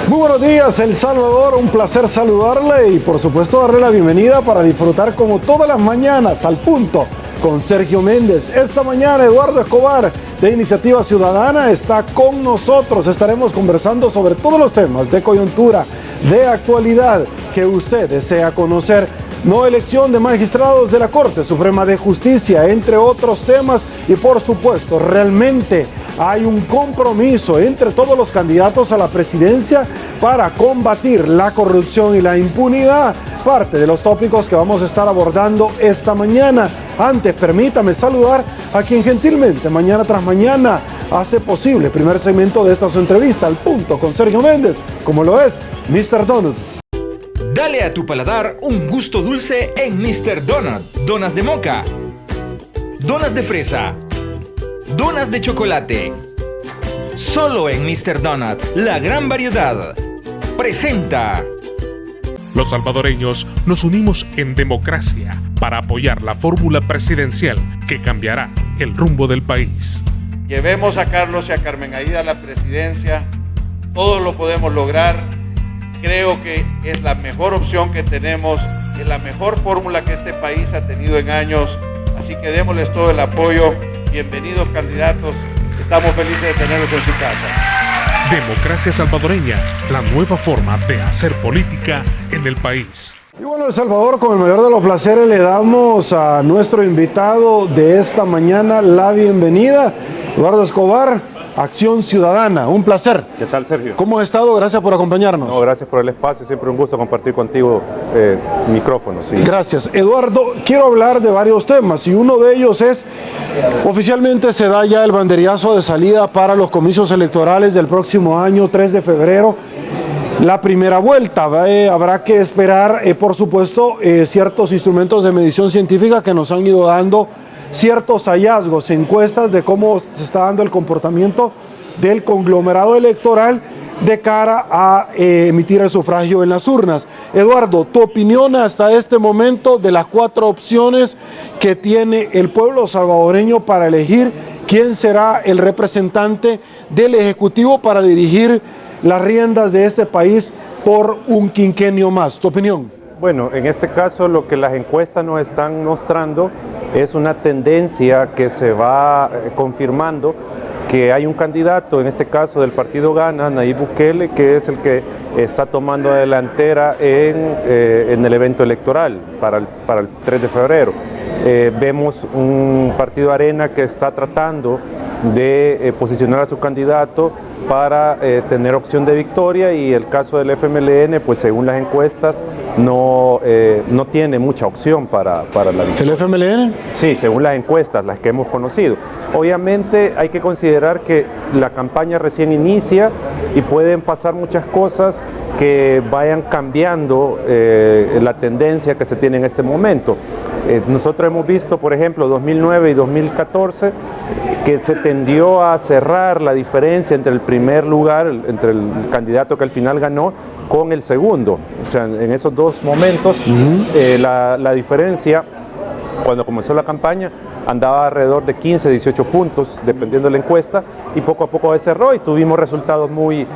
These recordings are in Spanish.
Muy buenos días, El Salvador, un placer saludarle y por supuesto darle la bienvenida para disfrutar como todas las mañanas al punto con Sergio Méndez. Esta mañana Eduardo Escobar de Iniciativa Ciudadana está con nosotros. Estaremos conversando sobre todos los temas de coyuntura, de actualidad que usted desea conocer. No elección de magistrados de la Corte Suprema de Justicia, entre otros temas, y por supuesto, realmente hay un compromiso entre todos los candidatos a la presidencia para combatir la corrupción y la impunidad. Parte de los tópicos que vamos a estar abordando esta mañana. Antes, permítame saludar a quien gentilmente, mañana tras mañana, hace posible el primer segmento de esta su entrevista, Al Punto con Sergio Méndez, como lo es Mr. Donut. Dale a tu paladar un gusto dulce en Mr. Donut. Donas de moca, donas de fresa, donas de chocolate. Solo en Mr. Donut, la gran variedad. Presenta. Los salvadoreños nos unimos en democracia para apoyar la fórmula presidencial que cambiará el rumbo del país. Llevemos a Carlos y a Carmen Aida a la presidencia. Todos lo podemos lograr. Creo que es la mejor opción que tenemos, es la mejor fórmula que este país ha tenido en años, así que démosles todo el apoyo. Bienvenidos candidatos, estamos felices de tenerlos en su casa. Democracia salvadoreña, la nueva forma de hacer política en el país. Y bueno, El Salvador, con el mayor de los placeres le damos a nuestro invitado de esta mañana la bienvenida, Eduardo Escobar, Acción Ciudadana. Un placer. ¿Qué tal, Sergio? ¿Cómo has estado? Gracias por acompañarnos. No, gracias por el espacio, siempre un gusto compartir contigo micrófonos. Sí. Gracias. Eduardo, quiero hablar de varios temas y uno de ellos es, oficialmente se da ya el banderillazo de salida para los comicios electorales del próximo año, 3 de febrero, la primera vuelta. Habrá que esperar, por supuesto, ciertos instrumentos de medición científica que nos han ido dando ciertos hallazgos, encuestas de cómo se está dando el comportamiento del conglomerado electoral de cara a emitir el sufragio en las urnas. Eduardo, tu opinión hasta este momento de las 4 opciones que tiene el pueblo salvadoreño para elegir quién será el representante del Ejecutivo para dirigir las riendas de este país por un quinquenio más. ¿Tu opinión? Bueno, en este caso lo que las encuestas nos están mostrando es una tendencia que se va confirmando, que hay un candidato, en este caso del partido Gana, Nayib Bukele, que es el que está tomando delantera en el evento electoral para el 3 de febrero. Vemos un partido Arena que está tratando de posicionar a su candidato para tener opción de victoria, y el caso del FMLN, pues según las encuestas, no tiene mucha opción para la victoria. ¿El FMLN? Sí, según las encuestas, las que hemos conocido. Obviamente hay que considerar que la campaña recién inicia y pueden pasar muchas cosas que vayan cambiando la tendencia que se tiene en este momento. Nosotros hemos visto, por ejemplo, 2009 y 2014, que se tendió a cerrar la diferencia entre el primer lugar, entre el candidato que al final ganó, con el segundo. O sea, en esos dos momentos, la diferencia, cuando comenzó la campaña, andaba alrededor de 15, 18 puntos, dependiendo de la encuesta, y poco a poco se cerró y tuvimos resultados muy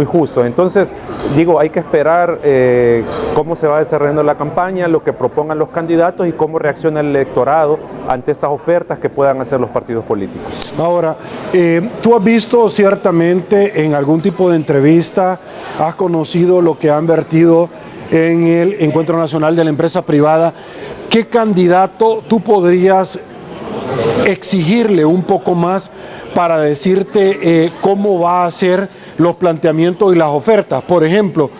justos. Entonces, digo, hay que esperar cómo se va desarrollando la campaña, lo que propongan los candidatos y cómo reacciona el electorado ante estas ofertas que puedan hacer los partidos políticos. Ahora, tú has visto ciertamente en algún tipo de entrevista, has conocido lo que han vertido en el Encuentro Nacional de la Empresa Privada. ¿Qué candidato tú podrías exigirle un poco más para decirte cómo va a ser los planteamientos y las ofertas? Por ejemplo,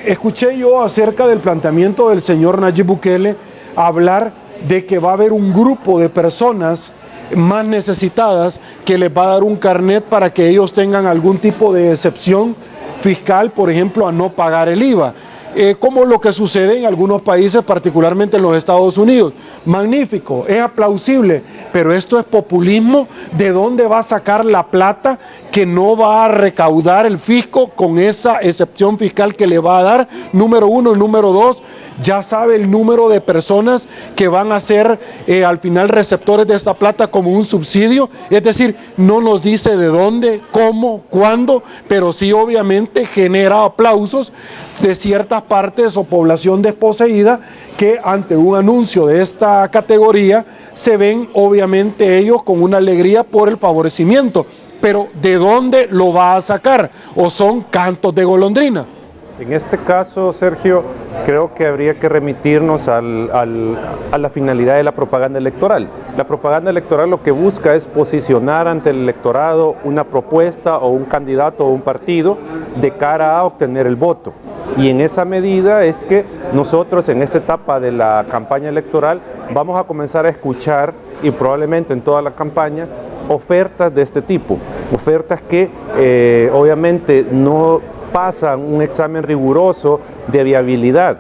escuché yo acerca del planteamiento del señor Nayib Bukele hablar de que va a haber un grupo de personas más necesitadas que les va a dar un carnet para que ellos tengan algún tipo de excepción fiscal, por ejemplo, a no pagar el IVA. Como lo que sucede en algunos países, particularmente en los Estados Unidos. Magnífico, es aplausible, pero esto es populismo. ¿De dónde va a sacar la plata que no va a recaudar el fisco con esa excepción fiscal que le va a dar, número uno. Número dos, ya sabe el número de personas que van a ser al final receptores de esta plata como un subsidio, es decir, no nos dice de dónde, cómo, cuándo, pero sí obviamente genera aplausos de ciertas partes o población desposeída que ante un anuncio de esta categoría se ven obviamente ellos con una alegría por el favorecimiento, pero ¿de dónde lo va a sacar? ¿O son cantos de golondrina? En este caso, Sergio, creo que habría que remitirnos a la finalidad de la propaganda electoral. La propaganda electoral lo que busca es posicionar ante el electorado una propuesta o un candidato o un partido de cara a obtener el voto. Y en esa medida es que nosotros en esta etapa de la campaña electoral vamos a comenzar a escuchar, y probablemente en toda la campaña, ofertas de este tipo. Ofertas que obviamente no pasan un examen riguroso de viabilidad,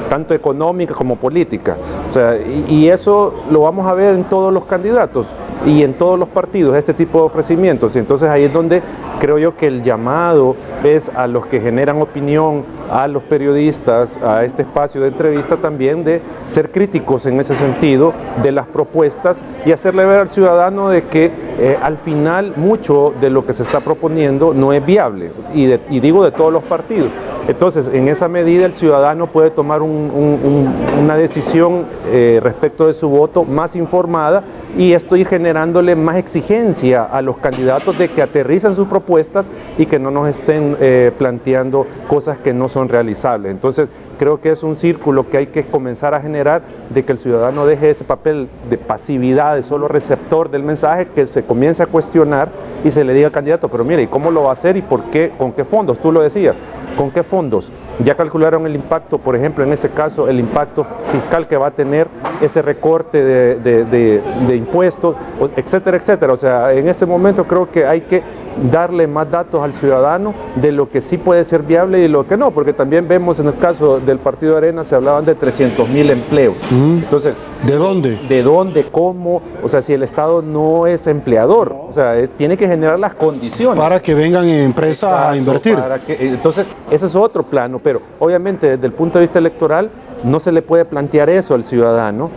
tanto económica como política. O sea, y eso lo vamos a ver en todos los candidatos y en todos los partidos, este tipo de ofrecimientos. Y entonces ahí es donde creo yo que el llamado es a los que generan opinión, a los periodistas, a este espacio de entrevista también, de ser críticos en ese sentido de las propuestas y hacerle ver al ciudadano de que al final mucho de lo que se está proponiendo no es viable, y digo de todos los partidos. Entonces, en esa medida el ciudadano puede tomar una decisión respecto de su voto más informada, y esto ir generándole más exigencia a los candidatos de que aterrizan sus propuestas y que no nos estén planteando cosas que no son realizables. Entonces, creo que es un círculo que hay que comenzar a generar, de que el ciudadano deje ese papel de pasividad, de solo receptor del mensaje, que se comience a cuestionar y se le diga al candidato, pero mire, ¿y cómo lo va a hacer y por qué? ¿Con qué fondos? Tú lo decías, ¿con qué fondos? Ya calcularon el impacto, por ejemplo, en ese caso, el impacto fiscal que va a tener ese recorte de impuestos, etcétera, etcétera. O sea, en este momento creo que hay que darle más datos al ciudadano de lo que sí puede ser viable y lo que no, porque también vemos en el caso del Partido Arena se hablaban de 300,000 empleos. Entonces, ¿de dónde? ¿De dónde? ¿Cómo? O sea, si el Estado no es empleador, o sea, tiene que generar las condiciones para que vengan empresas a invertir. Entonces, ese es otro plano, pero obviamente desde el punto de vista electoral no se le puede plantear eso al ciudadano.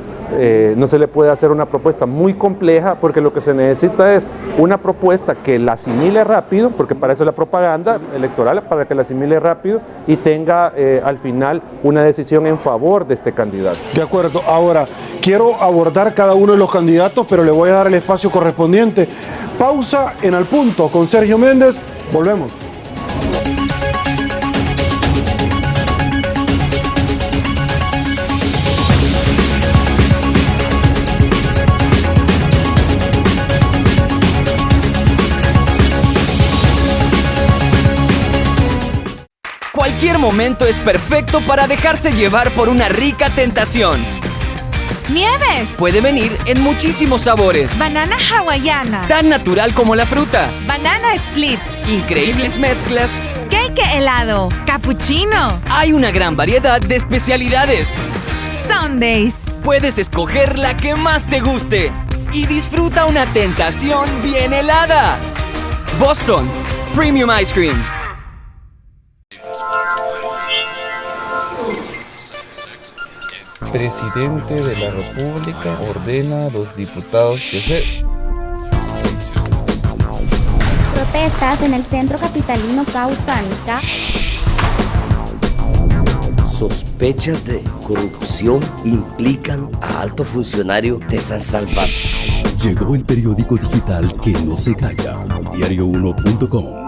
No se le puede hacer una propuesta muy compleja, porque lo que se necesita es una propuesta que la asimile rápido, porque para eso es la propaganda electoral, para que la asimile rápido y tenga al final una decisión en favor de este candidato. De acuerdo. Ahora, quiero abordar cada uno de los candidatos, pero le voy a dar el espacio correspondiente. Pausa en Al Punto con Sergio Méndez. Volvemos. Cualquier momento es perfecto para dejarse llevar por una rica tentación. ¡Nieves! Puede venir en muchísimos sabores. Banana hawaiana. Tan natural como la fruta. Banana split. Increíbles mezclas. Cake helado. Cappuccino. Hay una gran variedad de especialidades. Sundays. Puedes escoger la que más te guste y disfruta una tentación bien helada. Boston Premium Ice Cream. Presidente de la República ordena a los diputados que se... Protestas en el centro capitalino causan sospechas de corrupción implican a alto funcionario de San Salvador. Llegó el periódico digital que no se calla, diario1.com.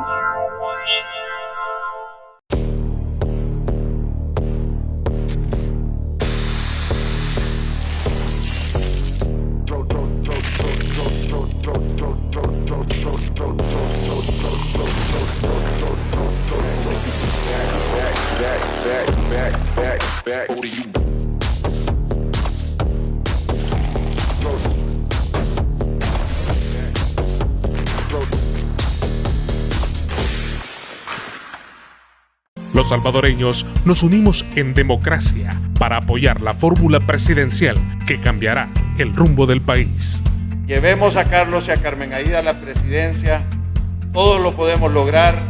Los salvadoreños nos unimos en democracia para apoyar la fórmula presidencial que cambiará el rumbo del país. Llevemos a Carlos y a Carmen Aída a la presidencia. todos lo podemos lograr.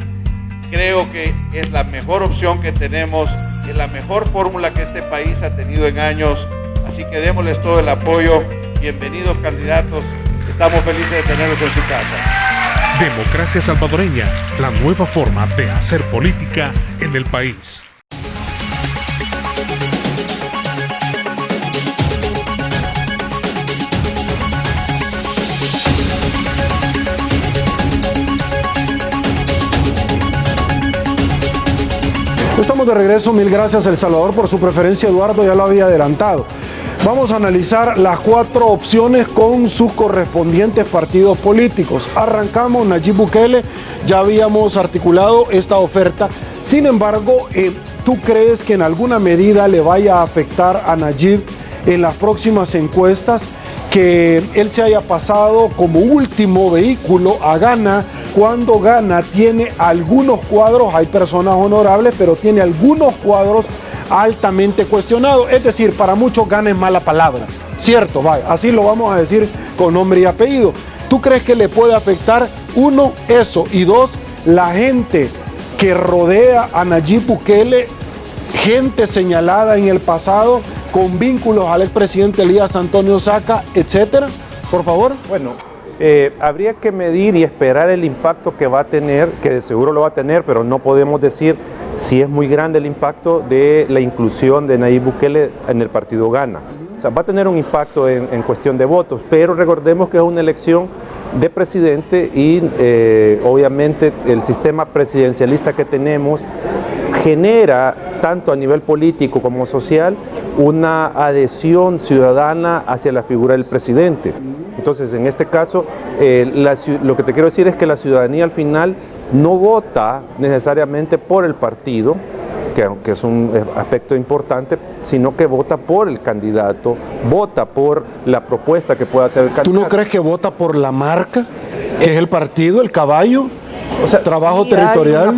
Creo que es la mejor opción que tenemos, es la mejor fórmula que este país ha tenido en años, así que démosles todo el apoyo. Bienvenidos candidatos, estamos felices de tenerlos en su casa. Democracia Salvadoreña, la nueva forma de hacer política en el país. Estamos de regreso, mil gracias El Salvador por su preferencia, Eduardo ya lo había adelantado. Vamos a analizar las 4 opciones con sus correspondientes partidos políticos. Arrancamos, Nayib Bukele, ya habíamos articulado esta oferta, sin embargo, ¿tú crees que en alguna medida le vaya a afectar a Nayib en las próximas encuestas que él se haya pasado como último vehículo a Gana? Cuando Gana tiene algunos cuadros, hay personas honorables, pero tiene algunos cuadros altamente cuestionados. Es decir, para muchos Gana es mala palabra. Cierto, vaya, así lo vamos a decir con nombre y apellido. ¿Tú crees que le puede afectar, 1, eso, y 2, la gente que rodea a Nayib Bukele, gente señalada en el pasado con vínculos al expresidente Elías Antonio Saca, etcétera? Por favor. Bueno, habría que medir y esperar el impacto que va a tener, que de seguro lo va a tener, pero no podemos decir si es muy grande el impacto de la inclusión de Nayib Bukele en el partido Gana. O sea, va a tener un impacto en cuestión de votos, pero recordemos que es una elección de presidente y obviamente el sistema presidencialista que tenemos genera, tanto a nivel político como social, una adhesión ciudadana hacia la figura del presidente. Entonces, en este caso, lo que te quiero decir es que la ciudadanía al final no vota necesariamente por el partido, que es un aspecto importante, sino que vota por el candidato, vota por la propuesta que pueda hacer el candidato. ¿Tú no crees que vota por la marca, que es el partido, el caballo? O sea, trabajo sí, territorial.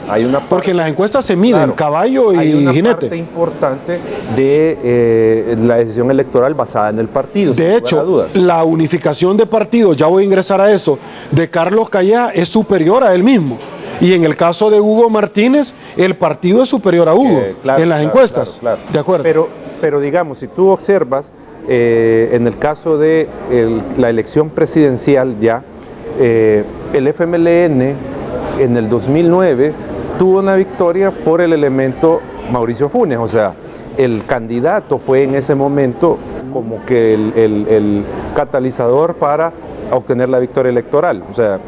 Hay una parte, porque en las encuestas se miden, claro, caballo y jinete. Hay una parte importante de la decisión electoral basada en el partido. De hecho, la unificación de partidos, ya voy a ingresar a eso, de Carlos Callá es superior a él mismo. Y en el caso de Hugo Martínez, el partido es superior a Hugo, en las encuestas. Claro. De acuerdo. Pero digamos, si tú observas, en el caso de la elección presidencial ya, el FMLN en el 2009 tuvo una victoria por el elemento Mauricio Funes, o sea, el candidato fue en ese momento como que el catalizador para obtener la victoria electoral. O sea,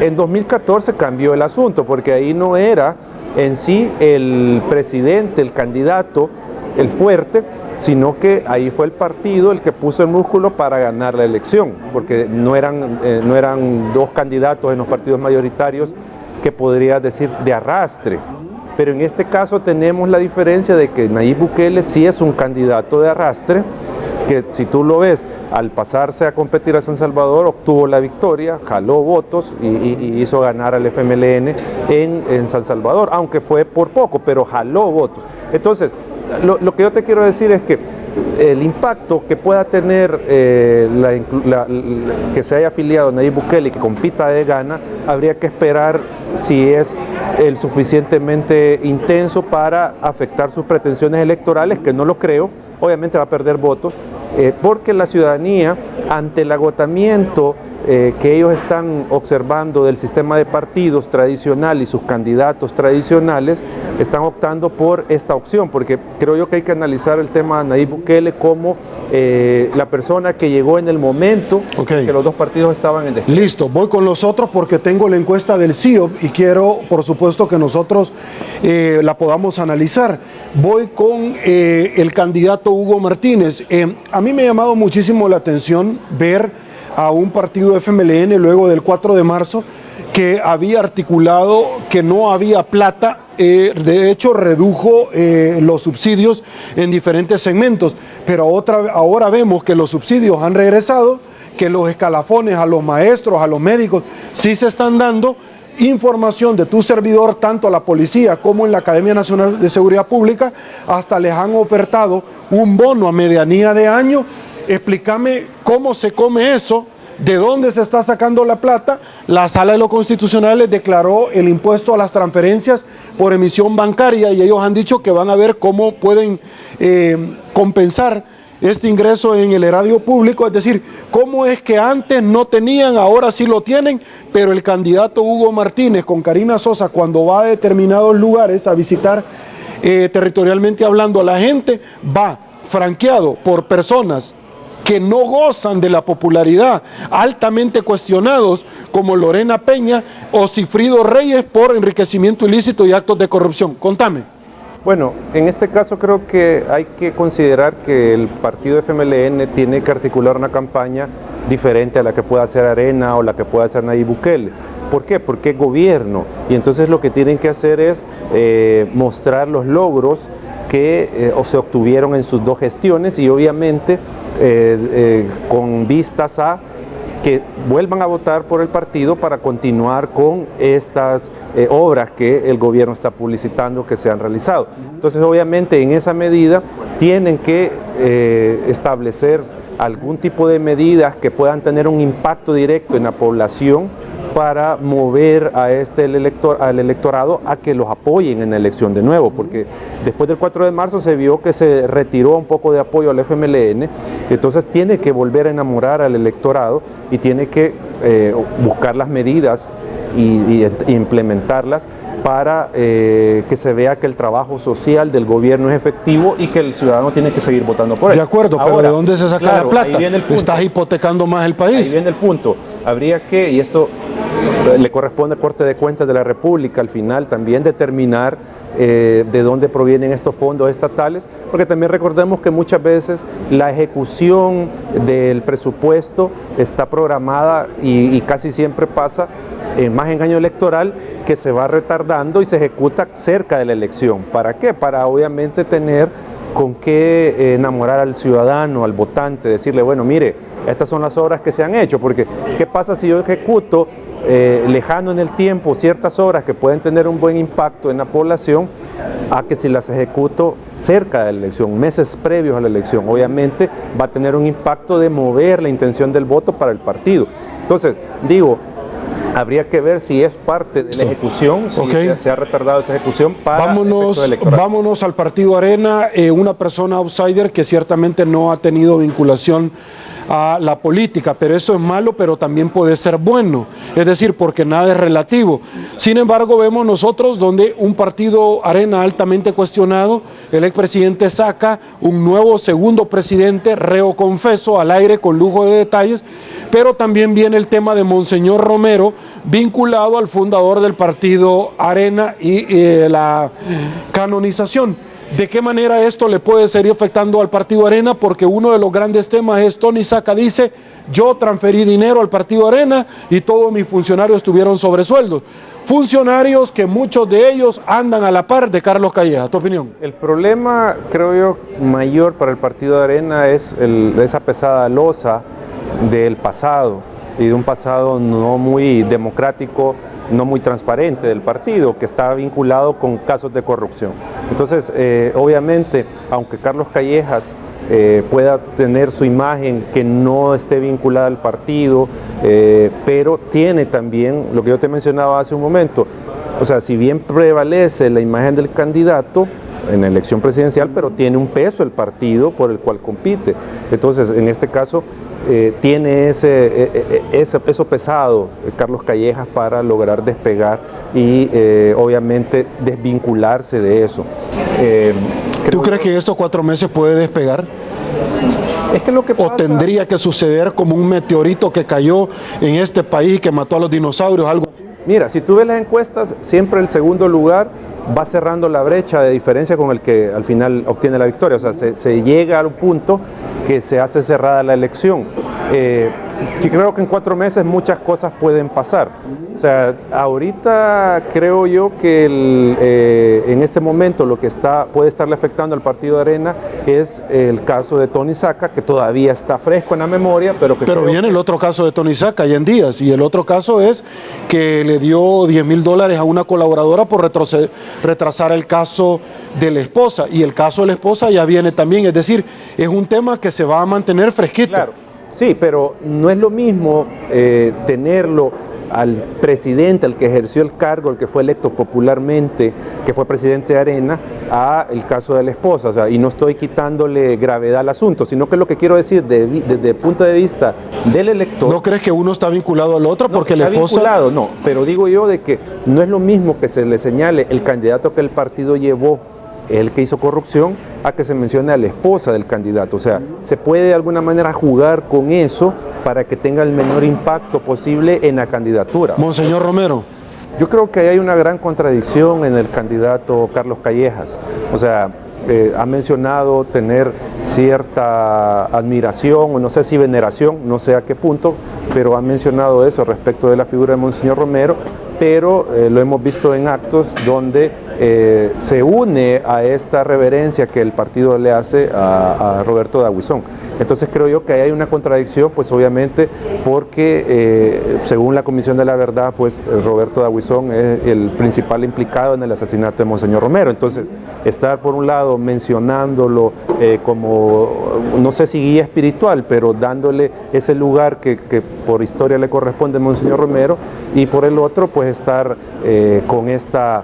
en 2014 cambió el asunto, porque ahí no era en sí el presidente, el candidato, el fuerte, sino que ahí fue el partido el que puso el músculo para ganar la elección, porque no eran 2 candidatos en los partidos mayoritarios que podría decir de arrastre. Pero en este caso tenemos la diferencia de que Nayib Bukele sí es un candidato de arrastre, que si tú lo ves, al pasarse a competir a San Salvador, obtuvo la victoria, jaló votos y hizo ganar al FMLN en San Salvador, aunque fue por poco, pero jaló votos. Entonces, lo que yo te quiero decir es que el impacto que pueda tener que se haya afiliado Nayib Bukele y que compita de Gana, habría que esperar si es el suficientemente intenso para afectar sus pretensiones electorales, que no lo creo. Obviamente va a perder votos, porque la ciudadanía, ante el agotamiento que ellos están observando del sistema de partidos tradicional y sus candidatos tradicionales, están optando por esta opción, porque creo yo que hay que analizar el tema de Nayib Bukele como la persona que llegó en el momento que los 2 partidos estaban en despegue. Listo, voy con los otros porque tengo la encuesta del CIOP y quiero, por supuesto, que nosotros la podamos analizar. Voy con el candidato Hugo Martínez. A mí me ha llamado muchísimo la atención ver a un partido FMLN luego del 4 de marzo que había articulado que no había plata, de hecho redujo los subsidios en diferentes segmentos, pero ahora vemos que los subsidios han regresado, que los escalafones a los maestros, a los médicos, sí se están dando. Información de tu servidor, tanto a la policía como en la Academia Nacional de Seguridad Pública, hasta les han ofertado un bono a medianía de año. Explícame cómo se come eso, ¿De dónde se está sacando la plata? La Sala de lo Constitucional les declaró el impuesto a las transferencias por emisión bancaria y ellos han dicho que van a ver cómo pueden compensar este ingreso en el erario público, es decir, cómo es que antes no tenían, ahora sí lo tienen, pero el candidato Hugo Martínez con Karina Sosa, cuando va a determinados lugares a visitar territorialmente hablando a la gente, va franqueado por personas que no gozan de la popularidad, altamente cuestionados como Lorena Peña o Cifrido Reyes por enriquecimiento ilícito y actos de corrupción. Contame. Bueno, en este caso creo que hay que considerar que el partido FMLN tiene que articular una campaña diferente a la que pueda hacer Arena o la que pueda hacer Nayib Bukele. ¿Por qué? Porque es gobierno y entonces lo que tienen que hacer es mostrar los logros que se obtuvieron en sus dos gestiones y obviamente con vistas a que vuelvan a votar por el partido para continuar con estas obras que el gobierno está publicitando que se han realizado. Entonces, obviamente, en esa medida tienen que establecer algún tipo de medidas que puedan tener un impacto directo en la población para mover a al electorado a que los apoyen en la elección de nuevo, porque después del 4 de marzo se vio que se retiró un poco de apoyo al FMLN, entonces tiene que volver a enamorar al electorado y tiene que buscar las medidas y implementarlas para que se vea que el trabajo social del gobierno es efectivo y que el ciudadano tiene que seguir votando por él. De acuerdo, pero ¿de dónde se saca la plata? Estás hipotecando más el país. Ahí viene el punto. Habría que, y esto le corresponde a Corte de Cuentas de la República al final también determinar de dónde provienen estos fondos estatales, porque también recordemos que muchas veces la ejecución del presupuesto está programada y casi siempre pasa más en año electoral, que se va retardando y se ejecuta cerca de la elección. ¿Para qué? Para obviamente tener con qué enamorar al ciudadano, al votante, decirle, bueno, mire, estas son las obras que se han hecho, porque ¿qué pasa si yo ejecuto lejano en el tiempo ciertas obras que pueden tener un buen impacto en la población a que si las ejecuto cerca de la elección, meses previos a la elección? Obviamente va a tener un impacto de mover la intención del voto para el partido. Entonces, digo, habría que ver si es parte de la ejecución, si se ha retardado esa ejecución para efectos electorales. Vámonos al partido Arena, una persona outsider que ciertamente no ha tenido vinculación a la política, pero eso es malo, pero también puede ser bueno, es decir, porque nada es relativo. Sin embargo, vemos nosotros donde un partido Arena altamente cuestionado, el expresidente saca un nuevo segundo presidente, reo confeso, al aire con lujo de detalles, pero también viene el tema de Monseñor Romero, vinculado al fundador del partido Arena y la canonización. ¿De qué manera esto le puede seguir afectando al partido Arena? Porque uno de los grandes temas es Tony Saca dice, yo transferí dinero al partido Arena y todos mis funcionarios tuvieron sobresueldos. Funcionarios que muchos de ellos andan a la par de Carlos Calleja. ¿Tu opinión? El problema, creo yo, mayor para el partido Arena es esa pesada losa del pasado y de un pasado no muy democrático, no muy transparente del partido, que está vinculado con casos de corrupción. Entonces, obviamente, aunque Carlos Callejas pueda tener su imagen que no esté vinculada al partido, pero tiene también, lo que yo te mencionaba hace un momento, o sea, si bien prevalece la imagen del candidato en la elección presidencial, pero tiene un peso el partido por el cual compite. Entonces, en este caso, tiene eso pesado Carlos Callejas para lograr despegar y obviamente desvincularse de eso. ¿Tú crees que en estos 4 meses puede despegar? Es que lo que pasa... ¿O tendría que suceder como un meteorito que cayó en este país y que mató a los dinosaurios? Algo así? Mira, si tú ves las encuestas, siempre el segundo lugar va cerrando la brecha de diferencia con el que al final obtiene la victoria. O sea, se llega al punto que se hace cerrada la elección. Yo creo que en 4 meses muchas cosas pueden pasar. O sea, ahorita creo yo que en este momento lo que puede estarle afectando al partido de Arena es el caso de Tony Saca, que todavía está fresco en la memoria, pero viene el otro caso de Tony Saca, ya en días, y el otro caso es que le dio $10,000 a una colaboradora por retrasar el caso de la esposa, y el caso de la esposa ya viene también, es decir, es un tema que se va a mantener fresquito. Claro. Sí, pero no es lo mismo tenerlo al presidente, al que ejerció el cargo, el que fue electo popularmente, que fue presidente de Arena, a el caso de la esposa. O sea, y no estoy quitándole gravedad al asunto, sino que lo que quiero decir desde el punto de vista del elector... ¿No crees que uno está vinculado al otro porque la la esposa... vinculado, no, pero digo yo de que no es lo mismo que se le señale el candidato que el partido llevó, el que hizo corrupción, a que se mencione a la esposa del candidato. O sea, se puede de alguna manera jugar con eso para que tenga el menor impacto posible en la candidatura. Monseñor Romero. Yo creo que hay una gran contradicción en el candidato Carlos Callejas. O sea, ha mencionado tener cierta admiración, o no sé si veneración, no sé a qué punto, pero ha mencionado eso respecto de la figura de Monseñor Romero, pero lo hemos visto en actos donde se une a esta reverencia que el partido le hace a Roberto D'Aubuisson. Entonces creo yo que ahí hay una contradicción, pues obviamente porque según la Comisión de la Verdad, pues Roberto D'Aubuisson es el principal implicado en el asesinato de Monseñor Romero. Entonces estar por un lado mencionándolo como, no sé si guía espiritual, pero dándole ese lugar que por historia le corresponde a Monseñor Romero, y por el otro pues estar con esta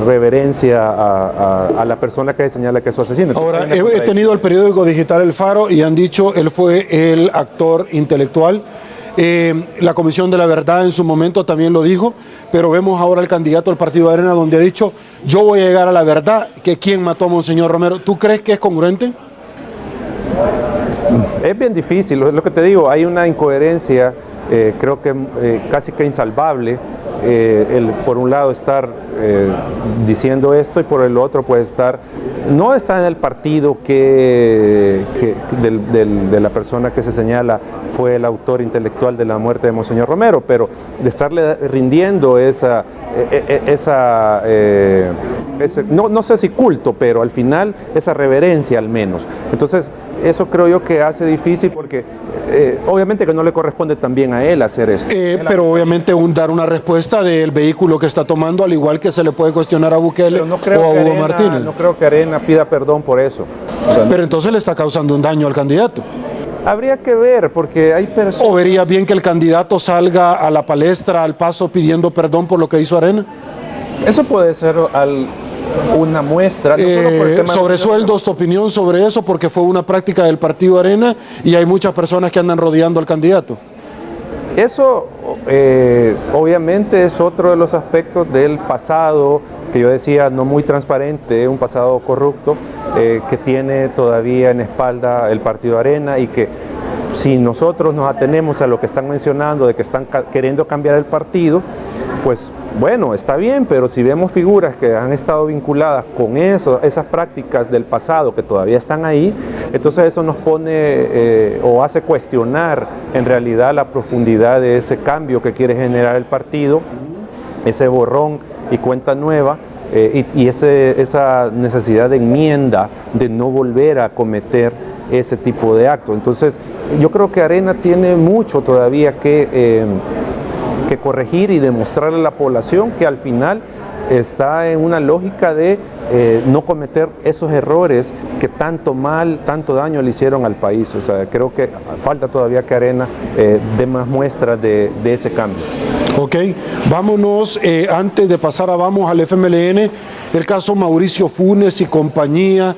reverencia a la persona que señala que es su asesino. Ahora, he tenido el periódico digital El Faro y han dicho él fue el actor intelectual. La Comisión de la Verdad en su momento también lo dijo, pero vemos ahora al candidato del Partido de Arena donde ha dicho yo voy a llegar a la verdad, que quién mató a Monseñor Romero. ¿Tú crees que es congruente? Es bien difícil, es lo que te digo, hay una incoherencia, creo que casi que insalvable, por un lado estar diciendo esto y por el otro pues no está en el partido de la persona que se señala fue el autor intelectual de la muerte de Monseñor Romero, pero de estarle rindiendo no sé si culto, pero al final esa reverencia al menos. Entonces eso creo yo que hace difícil porque obviamente que no le corresponde también a él hacer eso. Pero obviamente dar una respuesta del vehículo que está tomando, al igual que se le puede cuestionar a Bukele o a Hugo Martínez. No creo que Arena pida perdón por eso. O sea, pero entonces le está causando un daño al candidato. Habría que ver, porque hay personas... ¿O vería bien que el candidato salga a la palestra, al paso, pidiendo perdón por lo que hizo Arena? Eso puede ser una muestra. Sobre sueldos, tu opinión sobre eso, porque fue una práctica del Partido Arena y hay muchas personas que andan rodeando al candidato. Eso obviamente es otro de los aspectos del pasado, que yo decía no muy transparente, un pasado corrupto, que tiene todavía en espalda el Partido Arena, y que si nosotros nos atenemos a lo que están mencionando, de que están queriendo cambiar el partido, pues bueno, está bien, pero si vemos figuras que han estado vinculadas con esas prácticas del pasado que todavía están ahí, entonces eso nos pone o hace cuestionar en realidad la profundidad de ese cambio que quiere generar el partido, ese borrón y cuenta nueva, y esa necesidad de enmienda, de no volver a cometer ese tipo de actos. Entonces yo creo que Arena tiene mucho todavía que corregir y demostrarle a la población que al final está en una lógica de no cometer esos errores que tanto daño le hicieron al país. O sea, creo que falta todavía que Arena dé más muestras de ese cambio. Ok, vámonos, antes de pasar vamos al FMLN, el caso Mauricio Funes y compañía,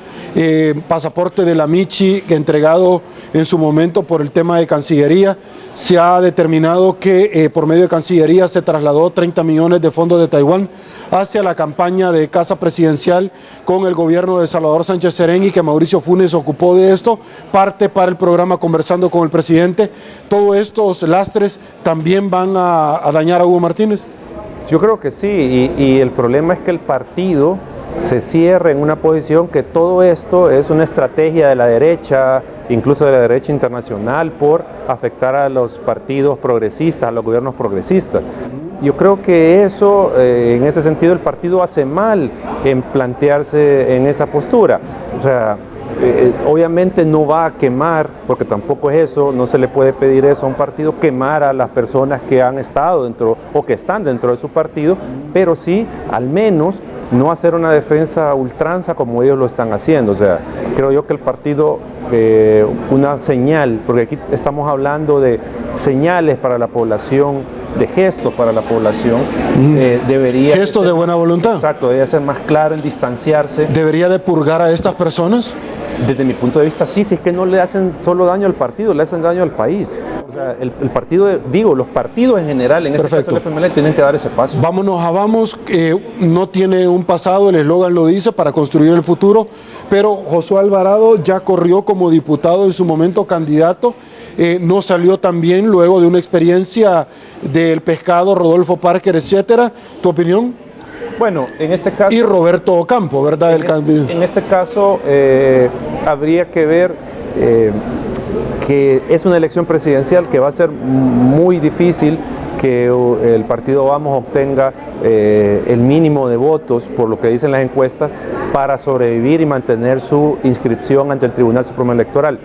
pasaporte de la Michi, entregado en su momento por el tema de Cancillería. Se ha determinado que por medio de Cancillería se trasladó 30 millones de fondos de Taiwán hacia la campaña de casa presidencial con el gobierno de Salvador Sánchez Serén, y que Mauricio Funes ocupó de esto, parte para el programa Conversando con el Presidente. ¿Todos estos lastres también van a dañar a Hugo Martínez? Yo creo que sí, y el problema es que el partido se cierra en una posición que todo esto es una estrategia de la derecha, incluso de la derecha internacional, por afectar a los partidos progresistas, a los gobiernos progresistas. Yo creo que eso, en ese sentido, el partido hace mal en plantearse en esa postura. O sea, obviamente no va a quemar, porque tampoco es eso, no se le puede pedir eso a un partido, quemar a las personas que han estado dentro o que están dentro de su partido, pero sí al menos no hacer una defensa a ultranza como ellos lo están haciendo. O sea, creo yo que el partido, una señal, porque aquí estamos hablando de señales para la población, de gestos para la población, debería... Gestos de buena voluntad. Exacto, debería ser más claro en distanciarse. ¿Debería de purgar a estas personas? Desde mi punto de vista, sí, si es que no le hacen solo daño al partido, le hacen daño al país. O sea, el partido, los partidos en general, en este caso el FMLN, tienen que dar ese paso. Vámonos a Vamos, no tiene un pasado, el eslogan lo dice, para construir el futuro, pero Josué Alvarado ya corrió como diputado, en su momento candidato, no salió tan bien luego de una experiencia del pescado, Rodolfo Parker, etcétera. ¿Tu opinión? Bueno, en este caso... Y Roberto Ocampo, ¿verdad? En este caso habría que ver que es una elección presidencial que va a ser muy difícil que el partido Vamos obtenga el mínimo de votos, por lo que dicen las encuestas, para sobrevivir y mantener su inscripción ante el Tribunal Supremo Electoral.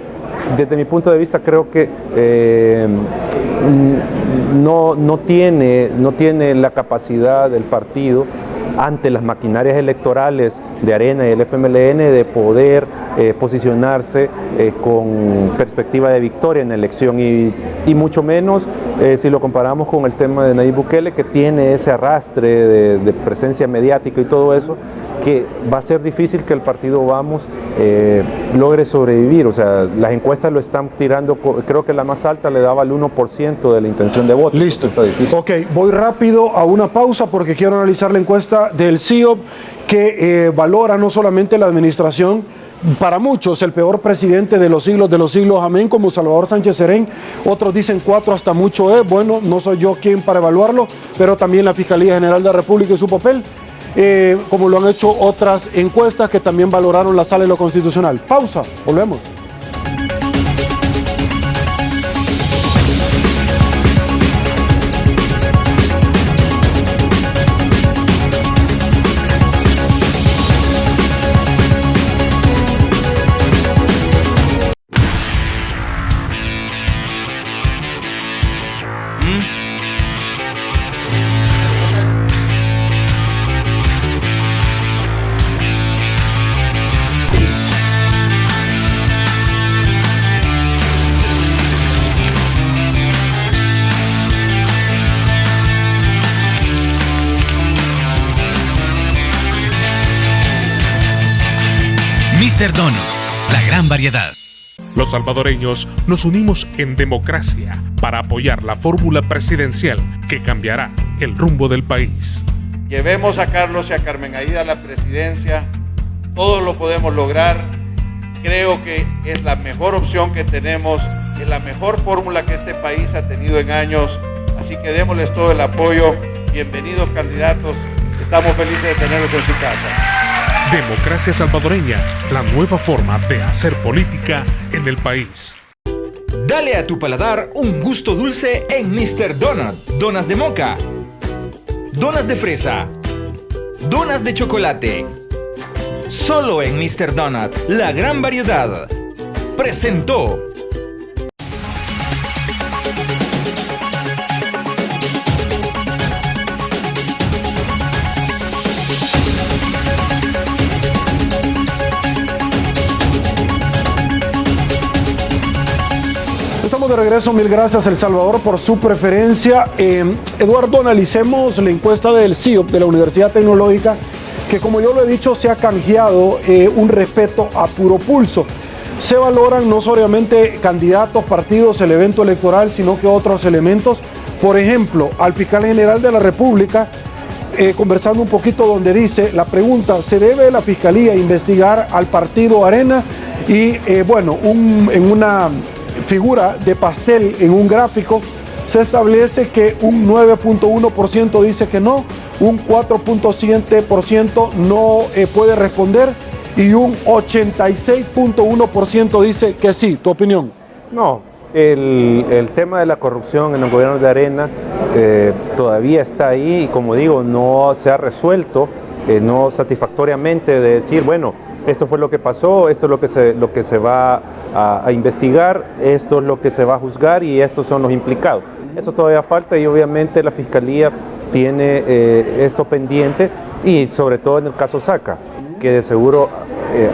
Desde mi punto de vista creo que no tiene la capacidad del partido ante las maquinarias electorales de Arena y el FMLN de poder posicionarse con perspectiva de victoria en la elección y mucho menos si lo comparamos con el tema de Nayib Bukele, que tiene ese arrastre de presencia mediática y todo eso, que va a ser difícil que el partido Vamos logre sobrevivir. O sea, las encuestas lo están tirando, creo que la más alta le daba el 1% de la intención de voto. Listo. Ok, voy rápido a una pausa porque quiero analizar la encuesta del CIOP que valora no solamente la administración, para muchos el peor presidente de los siglos, amén, como Salvador Sánchez Serén. Otros dicen 4, hasta mucho es. Bueno, no soy yo quien para evaluarlo, pero también la Fiscalía General de la República y su papel, como lo han hecho otras encuestas que también valoraron la Sala de lo Constitucional. Pausa, volvemos. Mr. Donut, la gran variedad. Los salvadoreños nos unimos en democracia para apoyar la fórmula presidencial que cambiará el rumbo del país. Llevemos a Carlos y a Carmen Aída a la presidencia, todos lo podemos lograr. Creo que es la mejor opción que tenemos, es la mejor fórmula que este país ha tenido en años, así que démosles todo el apoyo. Bienvenidos candidatos, estamos felices de tenerlos en su casa. Democracia salvadoreña, la nueva forma de hacer política en el país. Dale a tu paladar un gusto dulce en Mr. Donut. Donas de moca, donas de fresa, donas de chocolate. Solo en Mr. Donut, la gran variedad. Presentó. De regreso, mil gracias El Salvador por su preferencia. Eduardo, analicemos la encuesta del CIOP de la Universidad Tecnológica, que como yo lo he dicho se ha canjeado un respeto a puro pulso. Se valoran no solamente candidatos, partidos, el evento electoral, sino que otros elementos. Por ejemplo, al fiscal general de la República, conversando un poquito donde dice la pregunta: ¿se debe la Fiscalía investigar al partido Arena? Y bueno, en una figura de pastel en un gráfico se establece que un 9.1% dice que no, un 4.7% no puede responder y un 86.1% dice que sí. ¿Tu opinión? No, el tema de la corrupción en los gobiernos de Arena todavía está ahí y, como digo, no se ha resuelto no satisfactoriamente, de decir, bueno, esto fue lo que pasó, esto es lo que se va a investigar, esto es lo que se va a juzgar y estos son los implicados. Eso todavía falta y obviamente la Fiscalía tiene esto pendiente, Y sobre todo en el caso Saca, que de seguro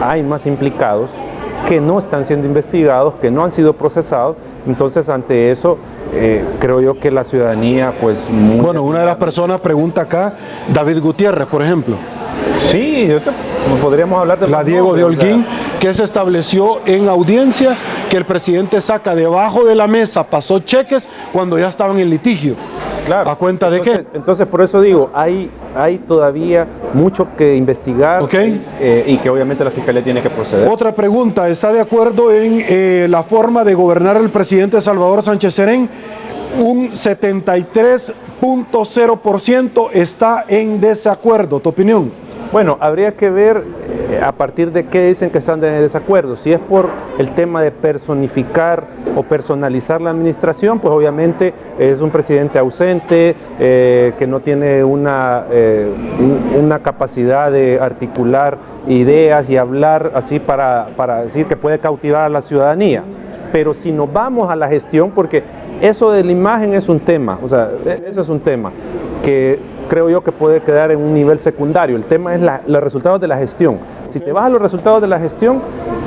hay más implicados que no están siendo investigados, que no han sido procesados. Entonces, ante eso, creo yo que la ciudadanía, pues... Bueno, una de las personas pregunta acá, David Gutiérrez, por ejemplo. Sí, podríamos hablar de... La Diego de Holguín, que se estableció en audiencia que el presidente Saca debajo de la mesa pasó cheques cuando ya estaban en litigio. Claro. ¿A cuenta de qué? Entonces, por eso digo, hay todavía mucho que investigar, y que obviamente la Fiscalía tiene que proceder. Otra pregunta, ¿está de acuerdo en la forma de gobernar el presidente Salvador Sánchez Serén? Un 73.0% está en desacuerdo. ¿Tu opinión? Bueno, habría que ver a partir de qué dicen que están de desacuerdo. Si es por el tema de personificar o personalizar la administración, pues obviamente es un presidente ausente, que no tiene una capacidad de articular ideas y hablar así para decir que puede cautivar a la ciudadanía. Pero si nos vamos a la gestión, porque eso de la imagen es un tema, o sea, eso es un tema que creo yo que puede quedar en un nivel secundario. El tema es los resultados de la gestión. Si te vas a los resultados de la gestión,